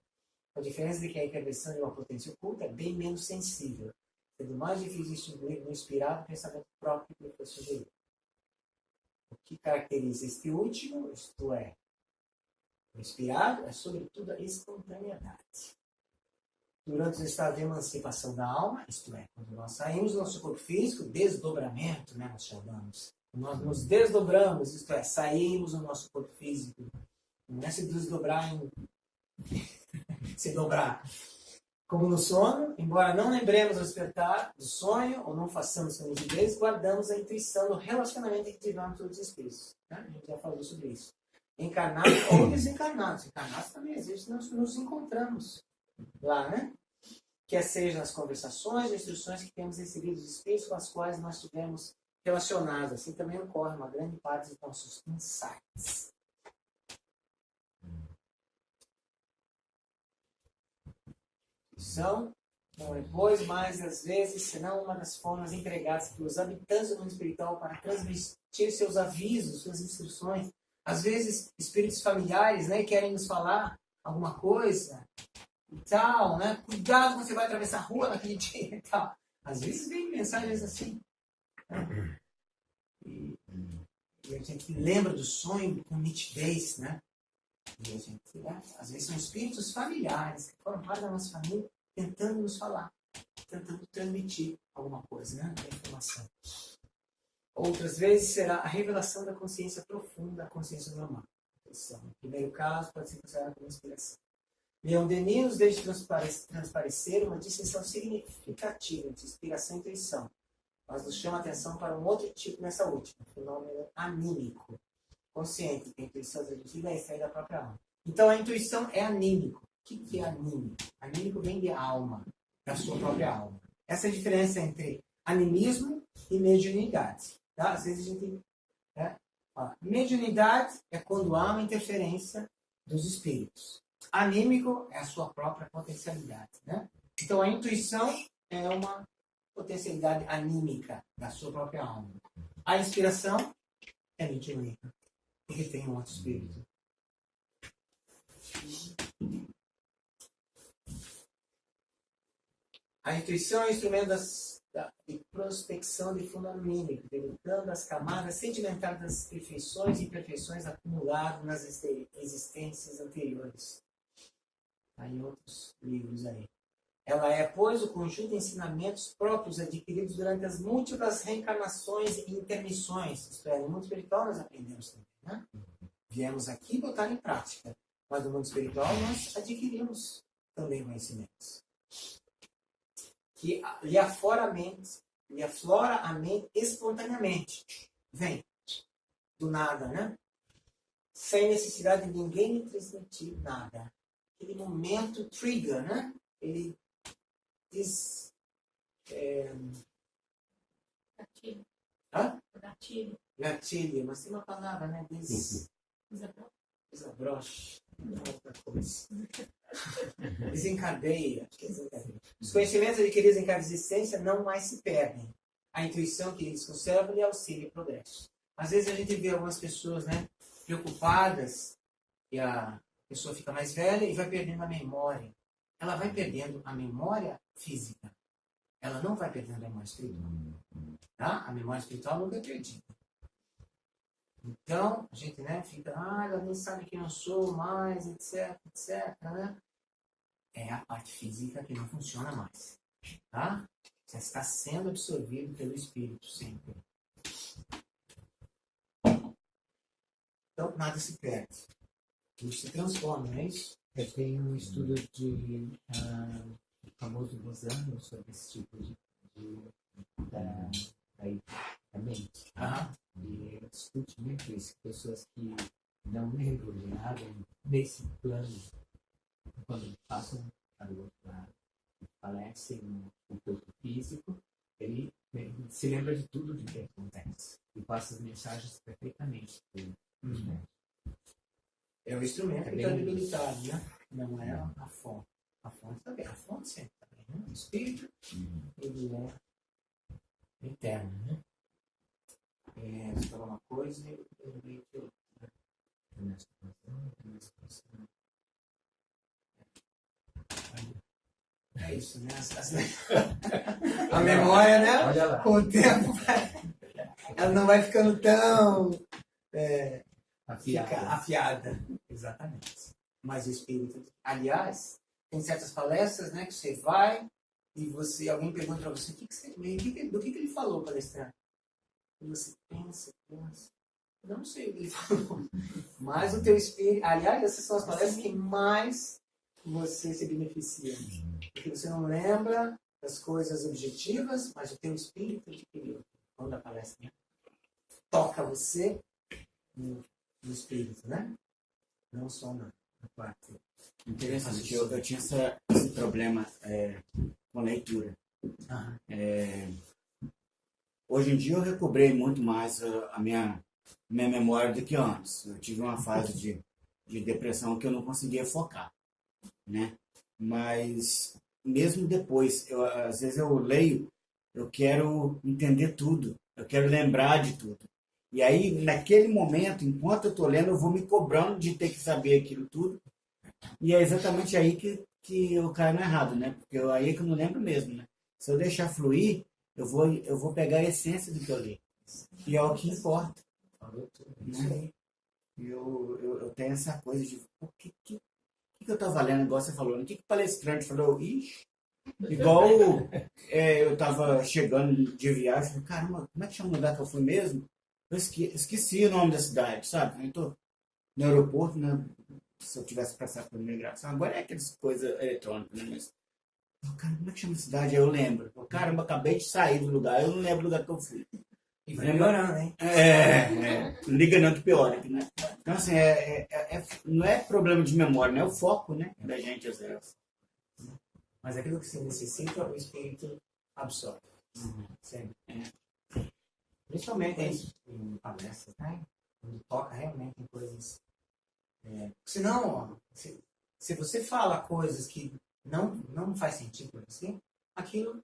Speaker 1: A diferença de que a intervenção de uma potência oculta é bem menos sensível, sendo mais difícil distinguir no inspirado o pensamento próprio que foi sugerido. O que caracteriza este último, isto é, o inspirado, é sobretudo a espontaneidade. Durante o estado de emancipação da alma, isto é, quando nós saímos do nosso corpo físico, desdobramento, né, nós chamamos. Nós nos desdobramos, isto é, saímos do nosso corpo físico. Não é se desdobrar em... se dobrar. Como no sono, embora não lembremos do despertar do sonho, ou não façamos com lucidez, guardamos a intuição do relacionamento que tivemos com os espíritos. Né? A gente já falou sobre isso. Encarnados ou desencarnados. Encarnados também, às vezes, nós nos encontramos lá, né? Quer seja nas conversações, instruções que temos recebido dos espíritos com as quais nós tivemos relacionados. Assim também ocorre uma grande parte dos nossos insights. Não é, pois, mais às vezes, senão uma das formas empregadas pelos habitantes do mundo espiritual para transmitir seus avisos, suas instruções. Às vezes, espíritos familiares, né, querem nos falar alguma coisa e tal, né? Cuidado quando você vai atravessar a rua naquele dia e tal. Às vezes vem mensagens assim. Né? E a gente lembra do sonho com nitidez, né? E a gente, né? Às vezes são espíritos familiares que foram parte da nossa família tentando nos falar, tentando transmitir alguma coisa, né? Da informação. Outras vezes será a revelação da consciência profunda, da consciência normal. No primeiro caso, pode ser considerado como inspiração. Leon Denis nos deixa transparecer uma distinção significativa entre inspiração e intuição, mas nos chama a atenção para um outro tipo nessa última, o fenômeno anímico, consciente, que a intuição traduzida é extrair da própria alma. Então a intuição é anímico. O que é anímico? Anímico vem de alma, da sua própria alma. Essa é a diferença entre animismo e mediunidade. Tá? Às vezes a gente... Né? Mediunidade é quando há uma interferência dos espíritos. Anímico é a sua própria potencialidade. Né? Então a intuição é uma potencialidade anímica da sua própria alma. A inspiração é mediúnica, porque tem um outro espírito. A intuição é um instrumento de prospecção de fundo anímico, delimitando as camadas sentimentais das perfeições e imperfeições acumuladas nas existências anteriores. Há em outros livros aí. Ela é, pois, o conjunto de ensinamentos próprios adquiridos durante as múltiplas reencarnações e intermissões. Isto é, no mundo espiritual nós aprendemos também, né? Viemos aqui botar em prática. Mas no mundo espiritual nós adquirimos também conhecimentos. Que lhe aflora a mente espontaneamente. Vem. Do nada, né? Sem necessidade de ninguém lhe transmitir nada. Aquele momento trigger, né? Ele diz...
Speaker 2: Gatilho.
Speaker 1: Hã?
Speaker 2: Gatilho.
Speaker 1: Gatilho, mas tem uma palavra, né? Desabroche. Outra coisa. Desencadeia. Os conhecimentos adquiridos em cada existência não mais se perdem. A intuição que eles conservam lhe auxilia e progresso. Às vezes a gente vê algumas pessoas, né, preocupadas e a pessoa fica mais velha e vai perdendo a memória. Ela vai perdendo a memória física. Ela não vai perdendo a memória espiritual. Tá? A memória espiritual nunca é perdida. Então, a gente, né, fica, ela nem sabe quem eu sou mais, etc, né? É a parte física que não funciona mais. Tá? Você está sendo absorvido pelo espírito sempre. Então, nada se perde. Tudo se transforma, não é isso?
Speaker 4: Eu tenho um estudo de famoso Rosano sobre esse tipo da mente. E ele discute muito isso. Pessoas que não lembram de nada nesse plano, quando passam para o outro lado, falecem no corpo físico, ele se lembra de tudo o que acontece. E passa as mensagens perfeitamente.
Speaker 1: É o instrumento
Speaker 4: É
Speaker 1: que
Speaker 4: bem
Speaker 1: está debilitado, né? Não é a fonte. A fonte também. A fonte sempre também, né? O espírito, ele é interno, né? Você falou uma coisa e eu lembrei de outra. É isso, né? A memória, né?
Speaker 4: Olha lá.
Speaker 1: Com o tempo, ela não vai ficando tão afiada. Exatamente. Mas o espírito. Aliás, tem certas palestras, né, que você vai e alguém pergunta para você do que ele falou, palestrante. E você pensa. Eu não sei o que ele falou. Mas o teu espírito. Aliás, essas são as palestras que mais você se beneficia. Porque você não lembra das coisas objetivas, mas o teu espírito adquiriu. Quando a palestra, né, toca você no espírito, né? Não só na parte.
Speaker 5: Interessante. Eu tinha esse problema com leitura. Hoje em dia eu recobrei muito mais a minha memória do que antes. Eu tive uma fase de depressão que eu não conseguia focar, né? Mas mesmo depois, às vezes eu leio, eu quero entender tudo, eu quero lembrar de tudo. E aí, naquele momento, enquanto eu estou lendo, eu vou me cobrando de ter que saber aquilo tudo. E é exatamente aí que eu caio no errado, né? Porque aí é que eu não lembro mesmo, né? Se eu deixar fluir, eu vou pegar a essência do que eu li. E é o que importa. Né? Eu tenho essa coisa de o que eu estava lendo, igual você falou, o que o palestrante falou? Ixi, igual eu estava chegando de viagem, falei, caramba, como é que chama o lugar que eu fui mesmo? Eu esqueci o nome da cidade, sabe? Eu estou no aeroporto, né? Se eu tivesse passado por imigração, agora é aquelas coisas eletrônicas, né? Mas, cara, como é que chama a cidade? Aí eu lembro. Caramba, acabei de sair do lugar, eu não lembro do lugar que eu fui.
Speaker 1: E vai melhorando, hein?
Speaker 5: Não liga não que piora. Né? Então, assim, não é problema de memória, né? É o foco, né? Da gente, às vezes.
Speaker 1: Mas aquilo que você necessita, o espírito absorve. Sempre. Principalmente em palestras, né? Quando toca realmente em coisas. Senão, se você fala coisas que não faz sentido para você, aquilo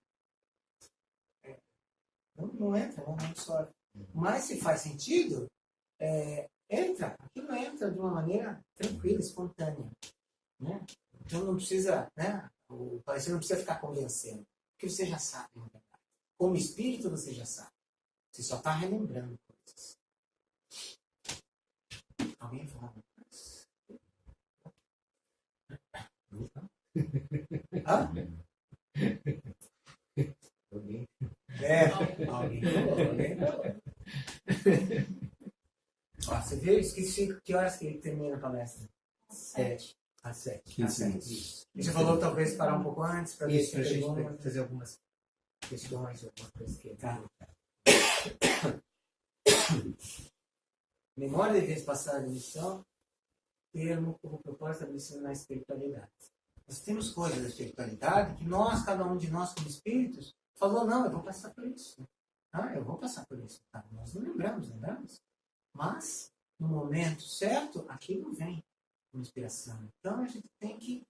Speaker 1: não entra, não absorve. Mas se faz sentido, aquilo entra de uma maneira tranquila, espontânea. Né? Então não precisa, né? O parecer não precisa ficar convencendo, porque você já sabe, na verdade. Como espírito você já sabe. Você só está relembrando coisas. Alguém fala?
Speaker 4: Alguém?
Speaker 1: Alguém falou. Você viu? Esqueci que horas que ele termina a palestra. 7. Às 7.
Speaker 5: 15 minutos.
Speaker 1: E você falou talvez parar um pouco antes para
Speaker 4: Isso, para a gente fazer algumas questões, algumas coisas que...
Speaker 1: Tá. Memória de vez passada de missão, termo como propósito estabelecido na espiritualidade. Nós temos coisas da espiritualidade que cada um de nós como espíritos, falou, não, eu vou passar por isso. Eu vou passar por isso. Tá? Nós não lembramos. Mas, no momento certo, aquilo vem com inspiração. Então, a gente tem que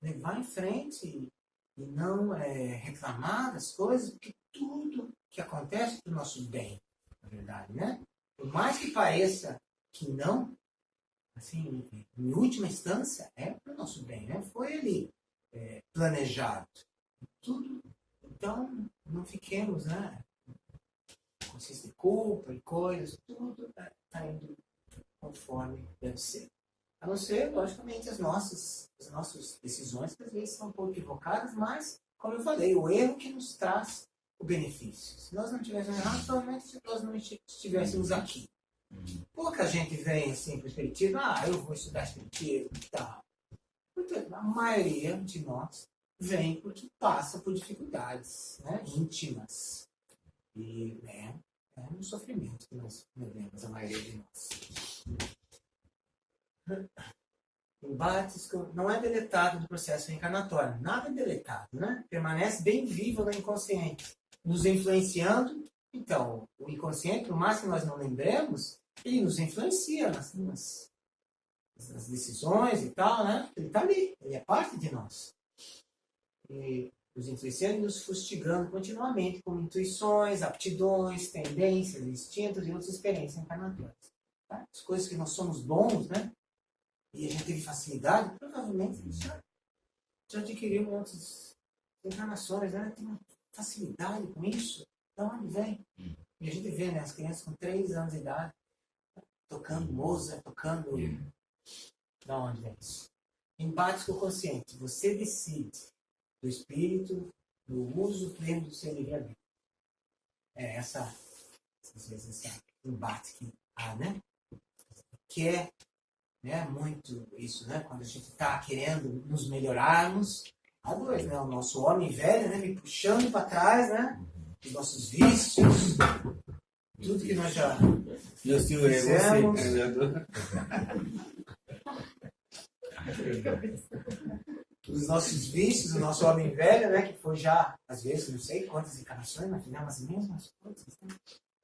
Speaker 1: levar em frente e não reclamar das coisas, porque tudo que acontece é para o nosso bem, na verdade, né? Por mais que pareça que não, assim, em última instância, é para o nosso bem, né? Foi ali planejado. Tudo. Então, não fiquemos, né? Consciência de culpa e coisas, tudo está indo conforme deve ser. A não ser, logicamente, as nossas decisões, que às vezes são um pouco equivocadas, mas, como eu falei, o erro que nos traz o benefício. Se nós não tivéssemos errado, provavelmente nós não estivéssemos aqui. Pouca gente vem assim para o espiritismo, eu vou estudar espiritismo e tal. A maioria de nós vem porque passa por dificuldades, né, íntimas. E é um sofrimento que nós vivemos, a maioria de nós. Embates não é deletado do processo reencarnatório. Nada é deletado, né? Permanece bem vivo no inconsciente, nos influenciando Então, o inconsciente, por mais que nós não lembremos, ele nos influencia nas decisões e tal, né? Ele está ali, ele é parte de nós. E nos influenciando e nos fustigando continuamente com intuições, aptidões, tendências, instintos e outras experiências encarnatórias. Tá? As coisas que nós somos bons, né? E a gente teve facilidade, provavelmente já adquiriu em outras encarnações, né? Tem uma facilidade com isso. Da onde vem? E a gente vê, né? As crianças com 3 anos de idade tocando Mozart, tocando... Da onde vem isso? Embates com o consciente. Você decide do espírito, do uso pleno do seu livre-arbítrio. É esse embate que há, né? Que é, né, muito isso, né? Quando a gente está querendo nos melhorarmos, há dois, né? O nosso homem velho, né? Me puxando para trás, né? Os nossos vícios, tudo que nós já
Speaker 5: Meu senhor, é
Speaker 1: fizemos. Os nossos vícios, o nosso homem velho, né? Que foi já, às vezes, não sei quantas encarnações, nós fizemos as mesmas coisas, né?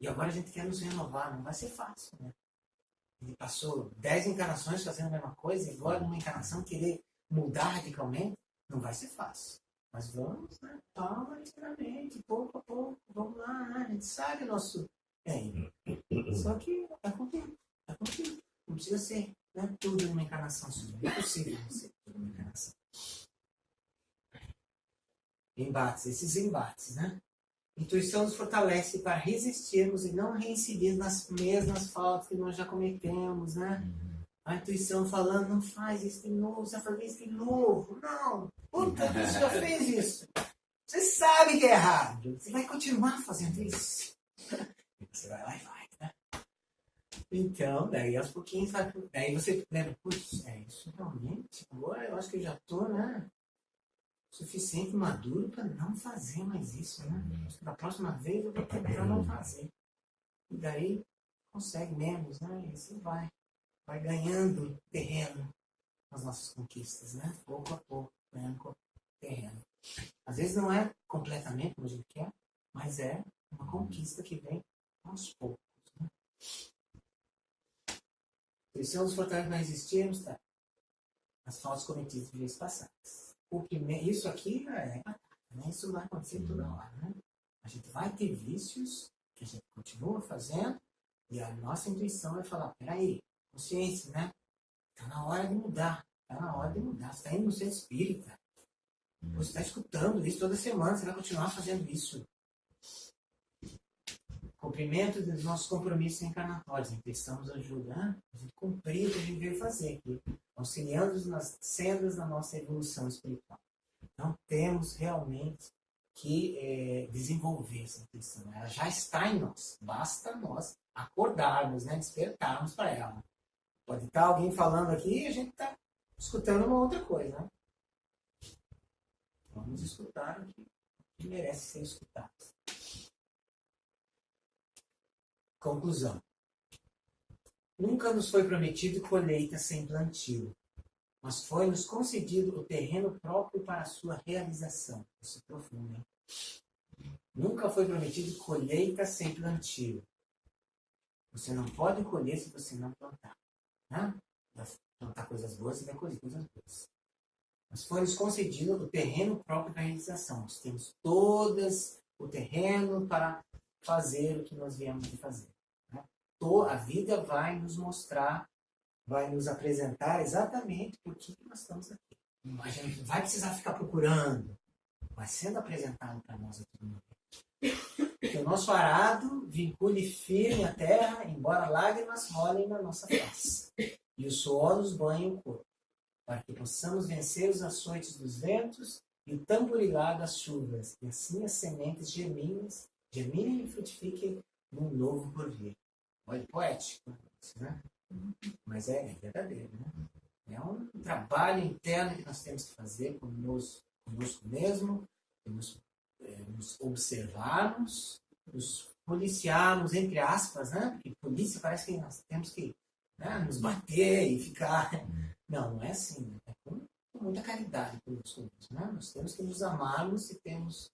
Speaker 1: E agora a gente quer nos renovar, não vai ser fácil, né? Ele passou 10 encarnações fazendo a mesma coisa, e agora numa encarnação querer mudar radicalmente, não vai ser fácil. Mas vamos, né? Paulatinamente, pouco a pouco, vamos lá, né? A gente sabe o nosso... Só que é com o tempo, Não precisa ser, né, tudo numa encarnação só. É impossível ser tudo numa encarnação. Esses embates, né? Intuição nos fortalece para resistirmos e não reincidir nas mesmas faltas que nós já cometemos, né? A intuição falando, não faz isso de novo, você vai fazer isso de novo. Não, puta, você já fez isso. Você sabe que é errado. Você vai continuar fazendo isso. Você vai lá e vai, né? Então, daí aos pouquinhos, daí você lembra, putz, isso realmente, agora eu acho que eu já estou, né? Suficiente maduro para não fazer mais isso, né? Acho que da próxima vez eu vou tentar não fazer. E daí consegue menos, né? E assim vai ganhando terreno nas nossas conquistas, né? Pouco a pouco, ganhando terreno. Às vezes não é completamente como a gente quer, mas é uma conquista que vem aos poucos, né? Precisamos fortalecer para resistirmos, tá? As faltas cometidas em vezes passadas. Isso aqui é batata, né? Isso vai acontecer toda hora, né? A gente vai ter vícios que a gente continua fazendo e a nossa intuição vai falar, peraí, consciência, né? Está na hora de mudar. Você está indo no centro espírita. Você está escutando isso toda semana, você vai continuar fazendo isso. Cumprimento dos nossos compromissos encarnatórios. A intenção nos ajuda a gente cumprir o que a gente veio fazer aqui, auxiliando-nos nas sendas da nossa evolução espiritual. Então, temos realmente que desenvolver essa intenção. Ela já está em nós. Basta nós acordarmos, né? Despertarmos para ela. Pode estar alguém falando aqui e a gente está escutando uma outra coisa, né? Vamos escutar o que merece ser escutado. Conclusão. Nunca nos foi prometido colheita sem plantio, mas foi-nos concedido o terreno próprio para a sua realização. Isso é profundo, hein? Nunca foi prometido colheita sem plantio. Você não pode colher se você não plantar. Né? Vai plantar coisas boas e vai colher coisas boas. Mas foi-nos concedido o terreno próprio para a realização. Nós temos todas o terreno para fazer o que nós viemos de fazer. Né? A vida vai nos mostrar, vai nos apresentar exatamente por que nós estamos aqui. A gente não vai precisar ficar procurando, vai sendo apresentado para nós a todo momento. Que o nosso arado vincule firme a terra, embora lágrimas rolem na nossa face, e o suor nos banhe o corpo, para que possamos vencer os açoites dos ventos e o tamborilar das chuvas, e assim as sementes germinem e frutifiquem num novo porvir. Olha, poético, né? Mas é verdadeiro, né? É um trabalho interno que nós temos que fazer conosco mesmo, nos observarmos, nos policiarmos, entre aspas, né? Porque polícia parece que nós temos que, né, nos bater e ficar... Não é assim, né? É com muita caridade conosco mesmo, né? Nós temos que nos amarmos e temos,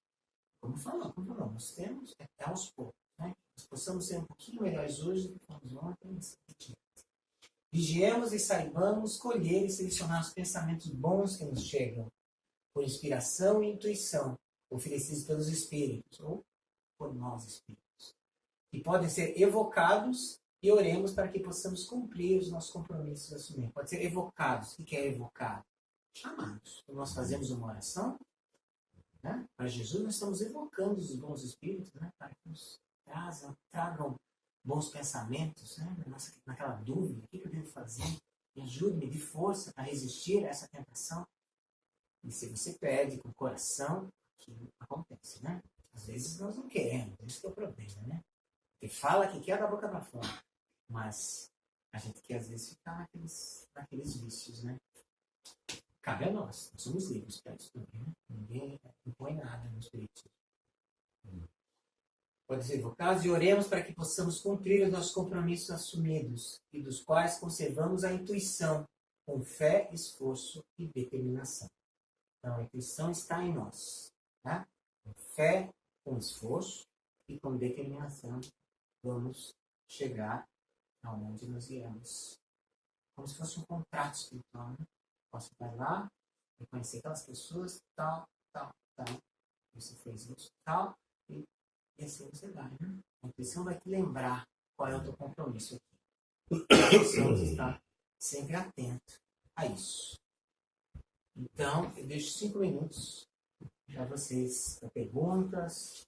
Speaker 1: como falamos, nós temos aos poucos, né? nós possamos ser um pouquinho melhores hoje do que fomos ontem. Vigiemos e saibamos colher e selecionar os pensamentos bons que nos chegam, por inspiração e intuição, oferecidos pelos Espíritos, ou por nós Espíritos, que podem ser evocados e oremos para que possamos cumprir os nossos compromissos assumidos. Pode ser evocados. O que é evocado? Chamados. Quando nós fazemos uma oração, né, para Jesus, nós estamos evocando os bons Espíritos, né, para que nos tragam bons pensamentos, né, naquela dúvida, o que eu devo fazer? Me ajude, me dê força para resistir a essa tentação. E se você pede com o coração, aquilo acontece, né? Às vezes nós não queremos, esse que é o problema, né? Porque fala que quer da boca para fora, mas a gente quer às vezes ficar naqueles vícios, né? Cabe a nós somos livres para isso também, né? Ninguém impõe nada no Espírito. Pode ser evocados e oremos para que possamos cumprir os nossos compromissos assumidos e dos quais conservamos a intuição com fé, esforço e determinação. Então, a intuição está em nós. Tá? Com fé, com esforço e com determinação, vamos chegar aonde nós iremos. Como se fosse um contrato espiritual. Né? Posso ir lá, reconhecer aquelas pessoas, tal. Você fez isso, tal. E assim você vai. Né? A intuição vai te lembrar qual é o teu compromisso aqui. Precisamos estar sempre atento a isso. Então, eu deixo 5 minutos para vocês, para perguntas,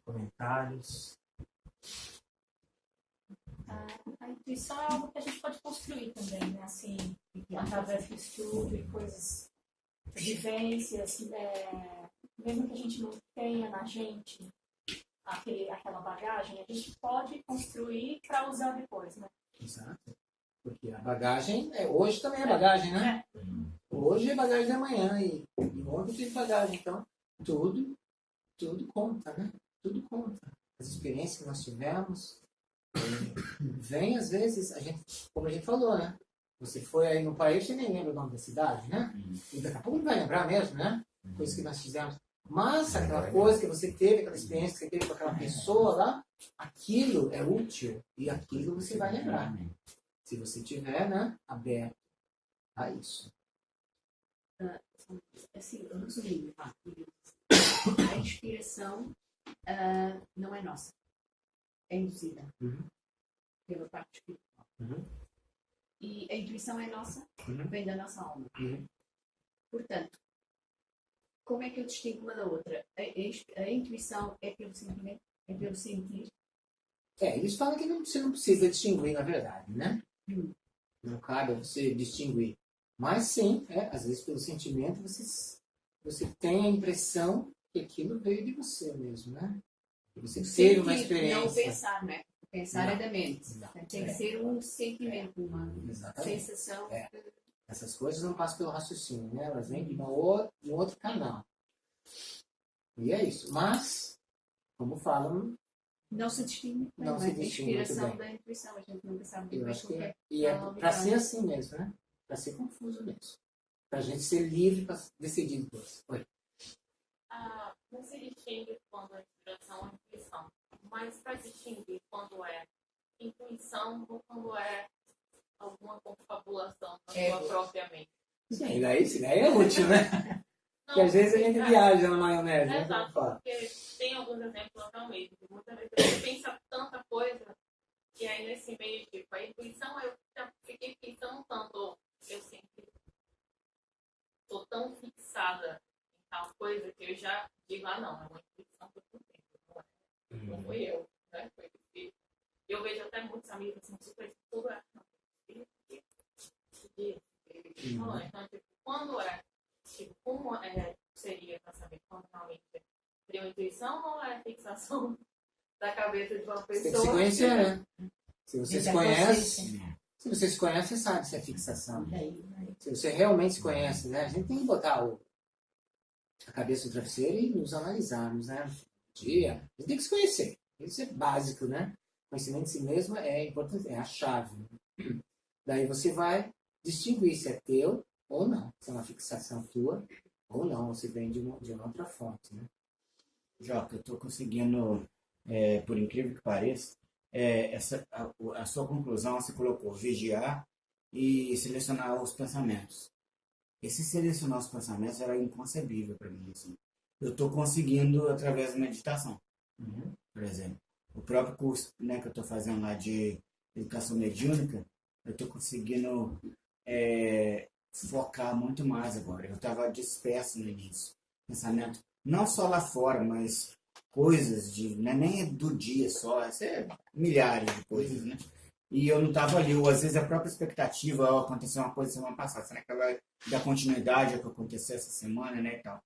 Speaker 1: comentários.
Speaker 6: A intuição é algo que a gente pode construir também, né? Assim, através do estudo e coisas, vivências, mesmo que a gente não tenha na gente aquela bagagem, a gente pode construir para usar depois, né?
Speaker 1: Exato. Porque a bagagem, hoje também é bagagem, né? Hoje é bagagem da manhã e ontem teve bagagem. Então, tudo conta, né? Tudo conta. As experiências que nós tivemos, vem às vezes, como a gente falou, né? Você foi aí no país, você nem lembra o nome da cidade, né? E daqui a pouco não vai lembrar mesmo, né? Coisas que nós fizemos. Mas aquela coisa que você teve, aquela experiência que você teve com aquela pessoa lá, aquilo é útil e aquilo você vai lembrar. Se você tiver, né, aberto a isso.
Speaker 2: Assim, resumindo, a inspiração não é nossa, é induzida pela parte espiritual. E a intuição é nossa, vem da nossa alma. Portanto, como é que eu distingo uma da outra? A intuição é pelo sentimento, é pelo sentir.
Speaker 1: Eles falam que você não precisa distinguir, na verdade, né? Não cabe você distinguir. Mas sim, às vezes pelo sentimento você tem a impressão que aquilo veio de você mesmo, né? Que você teve uma experiência.
Speaker 2: Não pensar, né? Pensar
Speaker 1: Não.
Speaker 2: é da mente.
Speaker 1: Não.
Speaker 2: Tem que ser um sentimento, uma
Speaker 1: Exatamente.
Speaker 2: sensação.
Speaker 1: Essas coisas não passam pelo raciocínio, né? Elas vêm de um outro canal. E é isso. Mas, como falam,
Speaker 2: Não se distingue,
Speaker 1: Não
Speaker 2: né?
Speaker 1: se
Speaker 2: A
Speaker 1: distingue muito
Speaker 2: inspiração
Speaker 1: bem.
Speaker 2: da intuição, a gente nunca sabe
Speaker 1: eu
Speaker 2: bem
Speaker 1: acho
Speaker 2: como
Speaker 1: que
Speaker 2: é.
Speaker 1: e é para ser assim mesmo, né? Para ser confuso mesmo. Para a gente ser livre para decidir depois. Oi.
Speaker 6: Não se distingue quando é inspiração ou intuição, mas para distinguir quando é intuição ou quando é alguma confabulação na sua própria mente.
Speaker 1: Sim, daí é útil, né? Porque às vezes a gente viaja na maionese, né?
Speaker 6: Exato, porque tem alguns exemplos realmente. Muitas vezes a gente pensa tanta coisa que aí nesse meio, tipo, a intuição, eu já fiquei pensando tanto, eu sempre estou tão fixada em tal coisa que eu já digo, não, é uma intuição que eu tô tendo, não fui eu, né? Foi o espírito. Eu vejo até muitos amigos assim, super, tudo é, não, então, tipo, quando é, tipo, como seria para saber quando realmente seria uma intuição ou é fixação da cabeça de uma pessoa?
Speaker 1: Tem que se conhecer, né? Se você se conhece, você sabe se é fixação. Se você realmente se conhece, né? A gente tem que botar a cabeça no travesseiro e nos analisarmos, né? A gente tem que se conhecer. Isso é básico, né? Conhecimento de si mesmo é importante, é a chave. Daí você vai distinguir se é teu ou não. Se é uma fixação tua ou não. Você vem de uma outra fonte, né?
Speaker 5: Joca, eu estou conseguindo por incrível que pareça, a sua conclusão você colocou vigiar e selecionar os pensamentos. Esse selecionar os pensamentos era inconcebível para mim. Assim. Eu estou conseguindo através da meditação, por exemplo. O próprio curso, né, que eu estou fazendo lá de educação mediúnica, eu estou conseguindo focar muito mais agora. Eu estava disperso no início. Pensamento, não só lá fora, mas coisas não é nem do dia só, milhares de coisas, né? E eu não estava ali, ou às vezes a própria expectativa, aconteceu uma coisa semana passada, será que vai dar continuidade ao que aconteceu essa semana, né, e tal.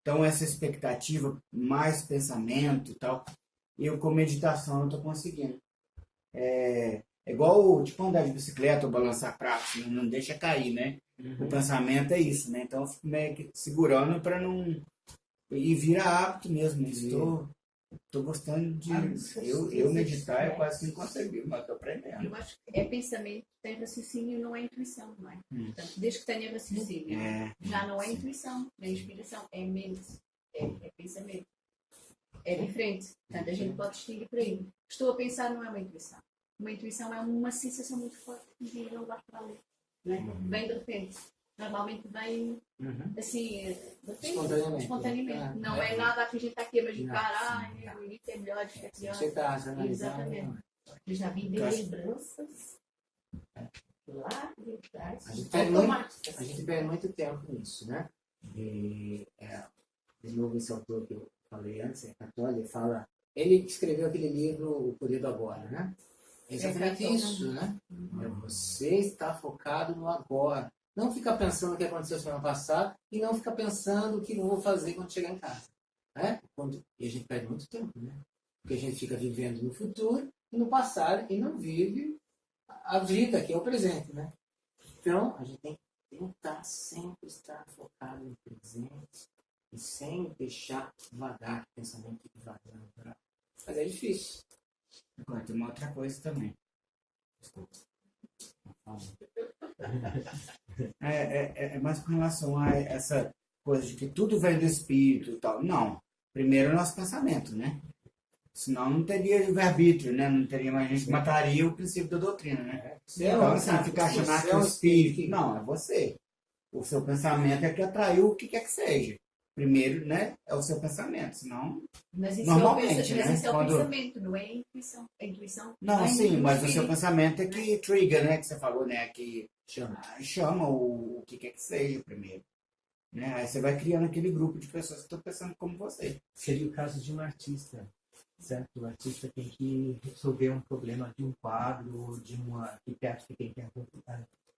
Speaker 5: Então essa expectativa, mais pensamento e tal, eu com meditação eu estou conseguindo. É igual, tipo, andar de bicicleta ou balançar prato, não deixa cair, né? O pensamento é isso, né? Então eu fico meio que segurando para não... E vira hábito mesmo, estou gostando de... Eu meditar é quase que inconcebível, mas estou aprendendo.
Speaker 2: Eu acho que é pensamento, tem raciocínio, não é intuição, não é? Portanto, desde que tenha raciocínio, já não é intuição, não é inspiração, é mente, é pensamento. É diferente. Portanto, a gente pode distinguir por aí. Estou a pensar não é uma intuição. Uma intuição é uma sensação muito forte que não vai para ali. Não é? Vem de repente. Normalmente vem assim, espontaneamente. Não é nada que a gente está aqui a magicar, isso é melhor, isso é pior.
Speaker 4: Você está analisando.
Speaker 2: Exatamente. Eu já vi de lembranças lá de trás.
Speaker 4: A gente perde muito tempo nisso, né? E, de novo, esse autor que eu falei antes, Católico, fala. Ele escreveu aquele livro, O Poder do Agora, né? É exatamente isso, né? É você estar focado no agora. Não ficar pensando o que aconteceu semana passada e não ficar pensando o que eu vou fazer quando chegar em casa. Né? E a gente perde muito tempo, né? Porque a gente fica vivendo no futuro e no passado e não vive a vida, que é o presente, né? Então, a gente tem que tentar sempre estar focado no presente e sem deixar vagar, pensamento vagando. Mas é difícil.
Speaker 5: Agora, tem uma outra coisa também. Desculpa. É mais com relação a essa coisa de que tudo vem do espírito e tal. Não. Primeiro é o nosso pensamento, né? Senão não teria livre-arbítrio, né? Não teria mais gente, mataria o princípio da doutrina, né? Então, assim, ficar achando que é o espírito... Não, é você. O seu pensamento é que atraiu o que quer que seja. Primeiro, né? É o seu pensamento, senão...
Speaker 2: Mas isso
Speaker 5: normalmente,
Speaker 2: mas esse é o
Speaker 5: Quando...
Speaker 2: pensamento, não é a intuição. A intuição
Speaker 5: não, sim, mas o seu
Speaker 2: espírito.
Speaker 5: pensamento é que trigger, né? Que você falou, né? Que chama o que quer que seja primeiro. Né? Aí você vai criando aquele grupo de pessoas que estão pensando como você.
Speaker 4: Seria o caso de um artista, certo? O artista tem que resolver um problema de um quadro, de uma arquiteto que tem que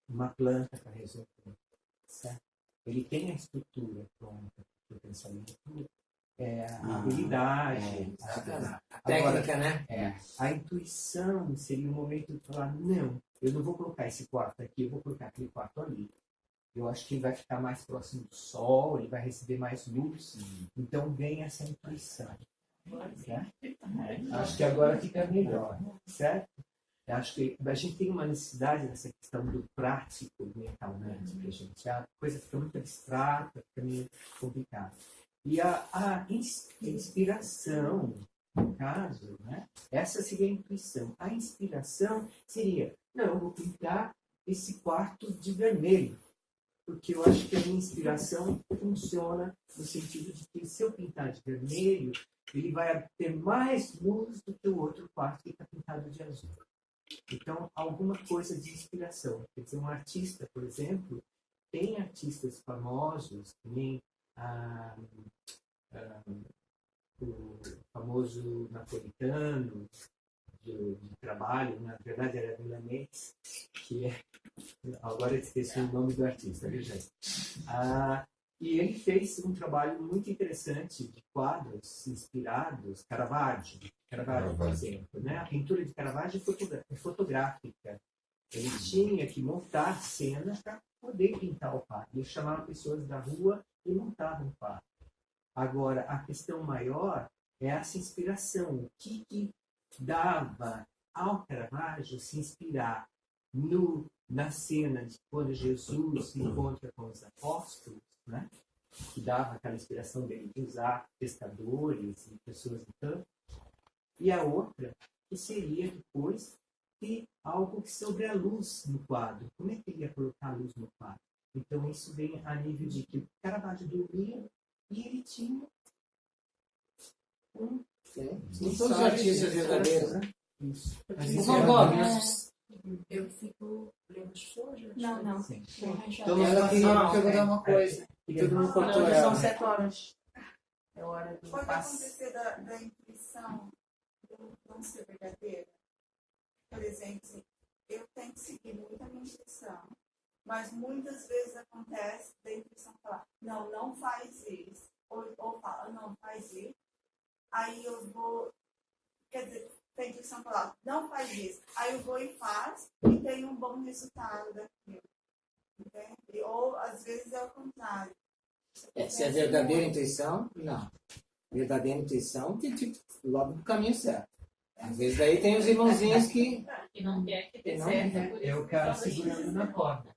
Speaker 4: uma planta para resolver, certo? Ele tem a estrutura pronta para o pensamento, a habilidade, a técnica, agora, né? A intuição seria o momento de falar, não, eu não vou colocar esse quarto aqui, eu vou colocar aquele quarto ali. Eu acho que ele vai ficar mais próximo do sol, ele vai receber mais luz, então vem essa intuição. Certo? Acho que agora fica melhor, certo? Eu acho que a gente tem uma necessidade nessa questão do prático mentalmente, pra gente. A coisa fica muito abstrata, fica meio complicada. E a inspiração, no caso, né? Essa seria a intuição. A inspiração seria, não, eu vou pintar esse quarto de vermelho. Porque eu acho que a minha inspiração funciona no sentido de que se eu pintar de vermelho, ele vai ter mais luz do que o outro quarto que está pintado de azul. Então, alguma coisa de inspiração. Quer dizer, um artista, por exemplo, tem artistas famosos, que nem o famoso napolitano de trabalho, na verdade era milanês, que é... Agora eu esqueci o nome do artista, viu, gente? E ele fez um trabalho muito interessante de quadros inspirados, Caravaggio, por exemplo. Né? A pintura de Caravaggio é fotográfica. Ele tinha que montar cena para poder pintar o quadro. Ele chamava pessoas da rua e montavam o quadro. Agora, a questão maior é essa inspiração. O que dava ao Caravaggio se inspirar na cena de quando Jesus se encontra com os apóstolos, né? Que dava aquela inspiração dele de usar pescadores e pessoas do campo, E a outra, que seria depois ter algo sobre a luz no quadro. Como é que ele ia colocar a luz no quadro? Então, isso vem a nível de que o Caravaggio dormia e ele tinha um...
Speaker 1: Sim, todos os artistas verdadeiros, né?
Speaker 4: Isso.
Speaker 1: O Van Gogh, né?
Speaker 7: Eu fico lendo as folhas.
Speaker 2: Não, não.
Speaker 4: Sim.
Speaker 1: Então, ela queria perguntar uma coisa. E todo mundo cortou
Speaker 7: Não,
Speaker 1: ela.
Speaker 7: são 7 horas. É hora do
Speaker 8: Pode
Speaker 7: passe.
Speaker 8: acontecer da intuição não ser verdadeira. Por exemplo, assim, eu tenho que seguir muito a minha intuição, mas muitas vezes acontece da intuição falar, não, não faz isso. Ou fala, não, faz isso. Aí eu vou, quer dizer, a intuição falar, não faz isso. Aí eu vou e faço e tenho um bom resultado daquilo. Entende? Ou às vezes é o contrário.
Speaker 1: Se é verdadeira intuição, não. Verdadeira intuição tem tipo logo do caminho certo. Às vezes daí tem os irmãozinhos que
Speaker 6: Que não quer que dê
Speaker 1: Não,
Speaker 6: certo. por isso
Speaker 4: É o
Speaker 6: que
Speaker 4: cara
Speaker 6: fala isso.
Speaker 4: segurando na corda.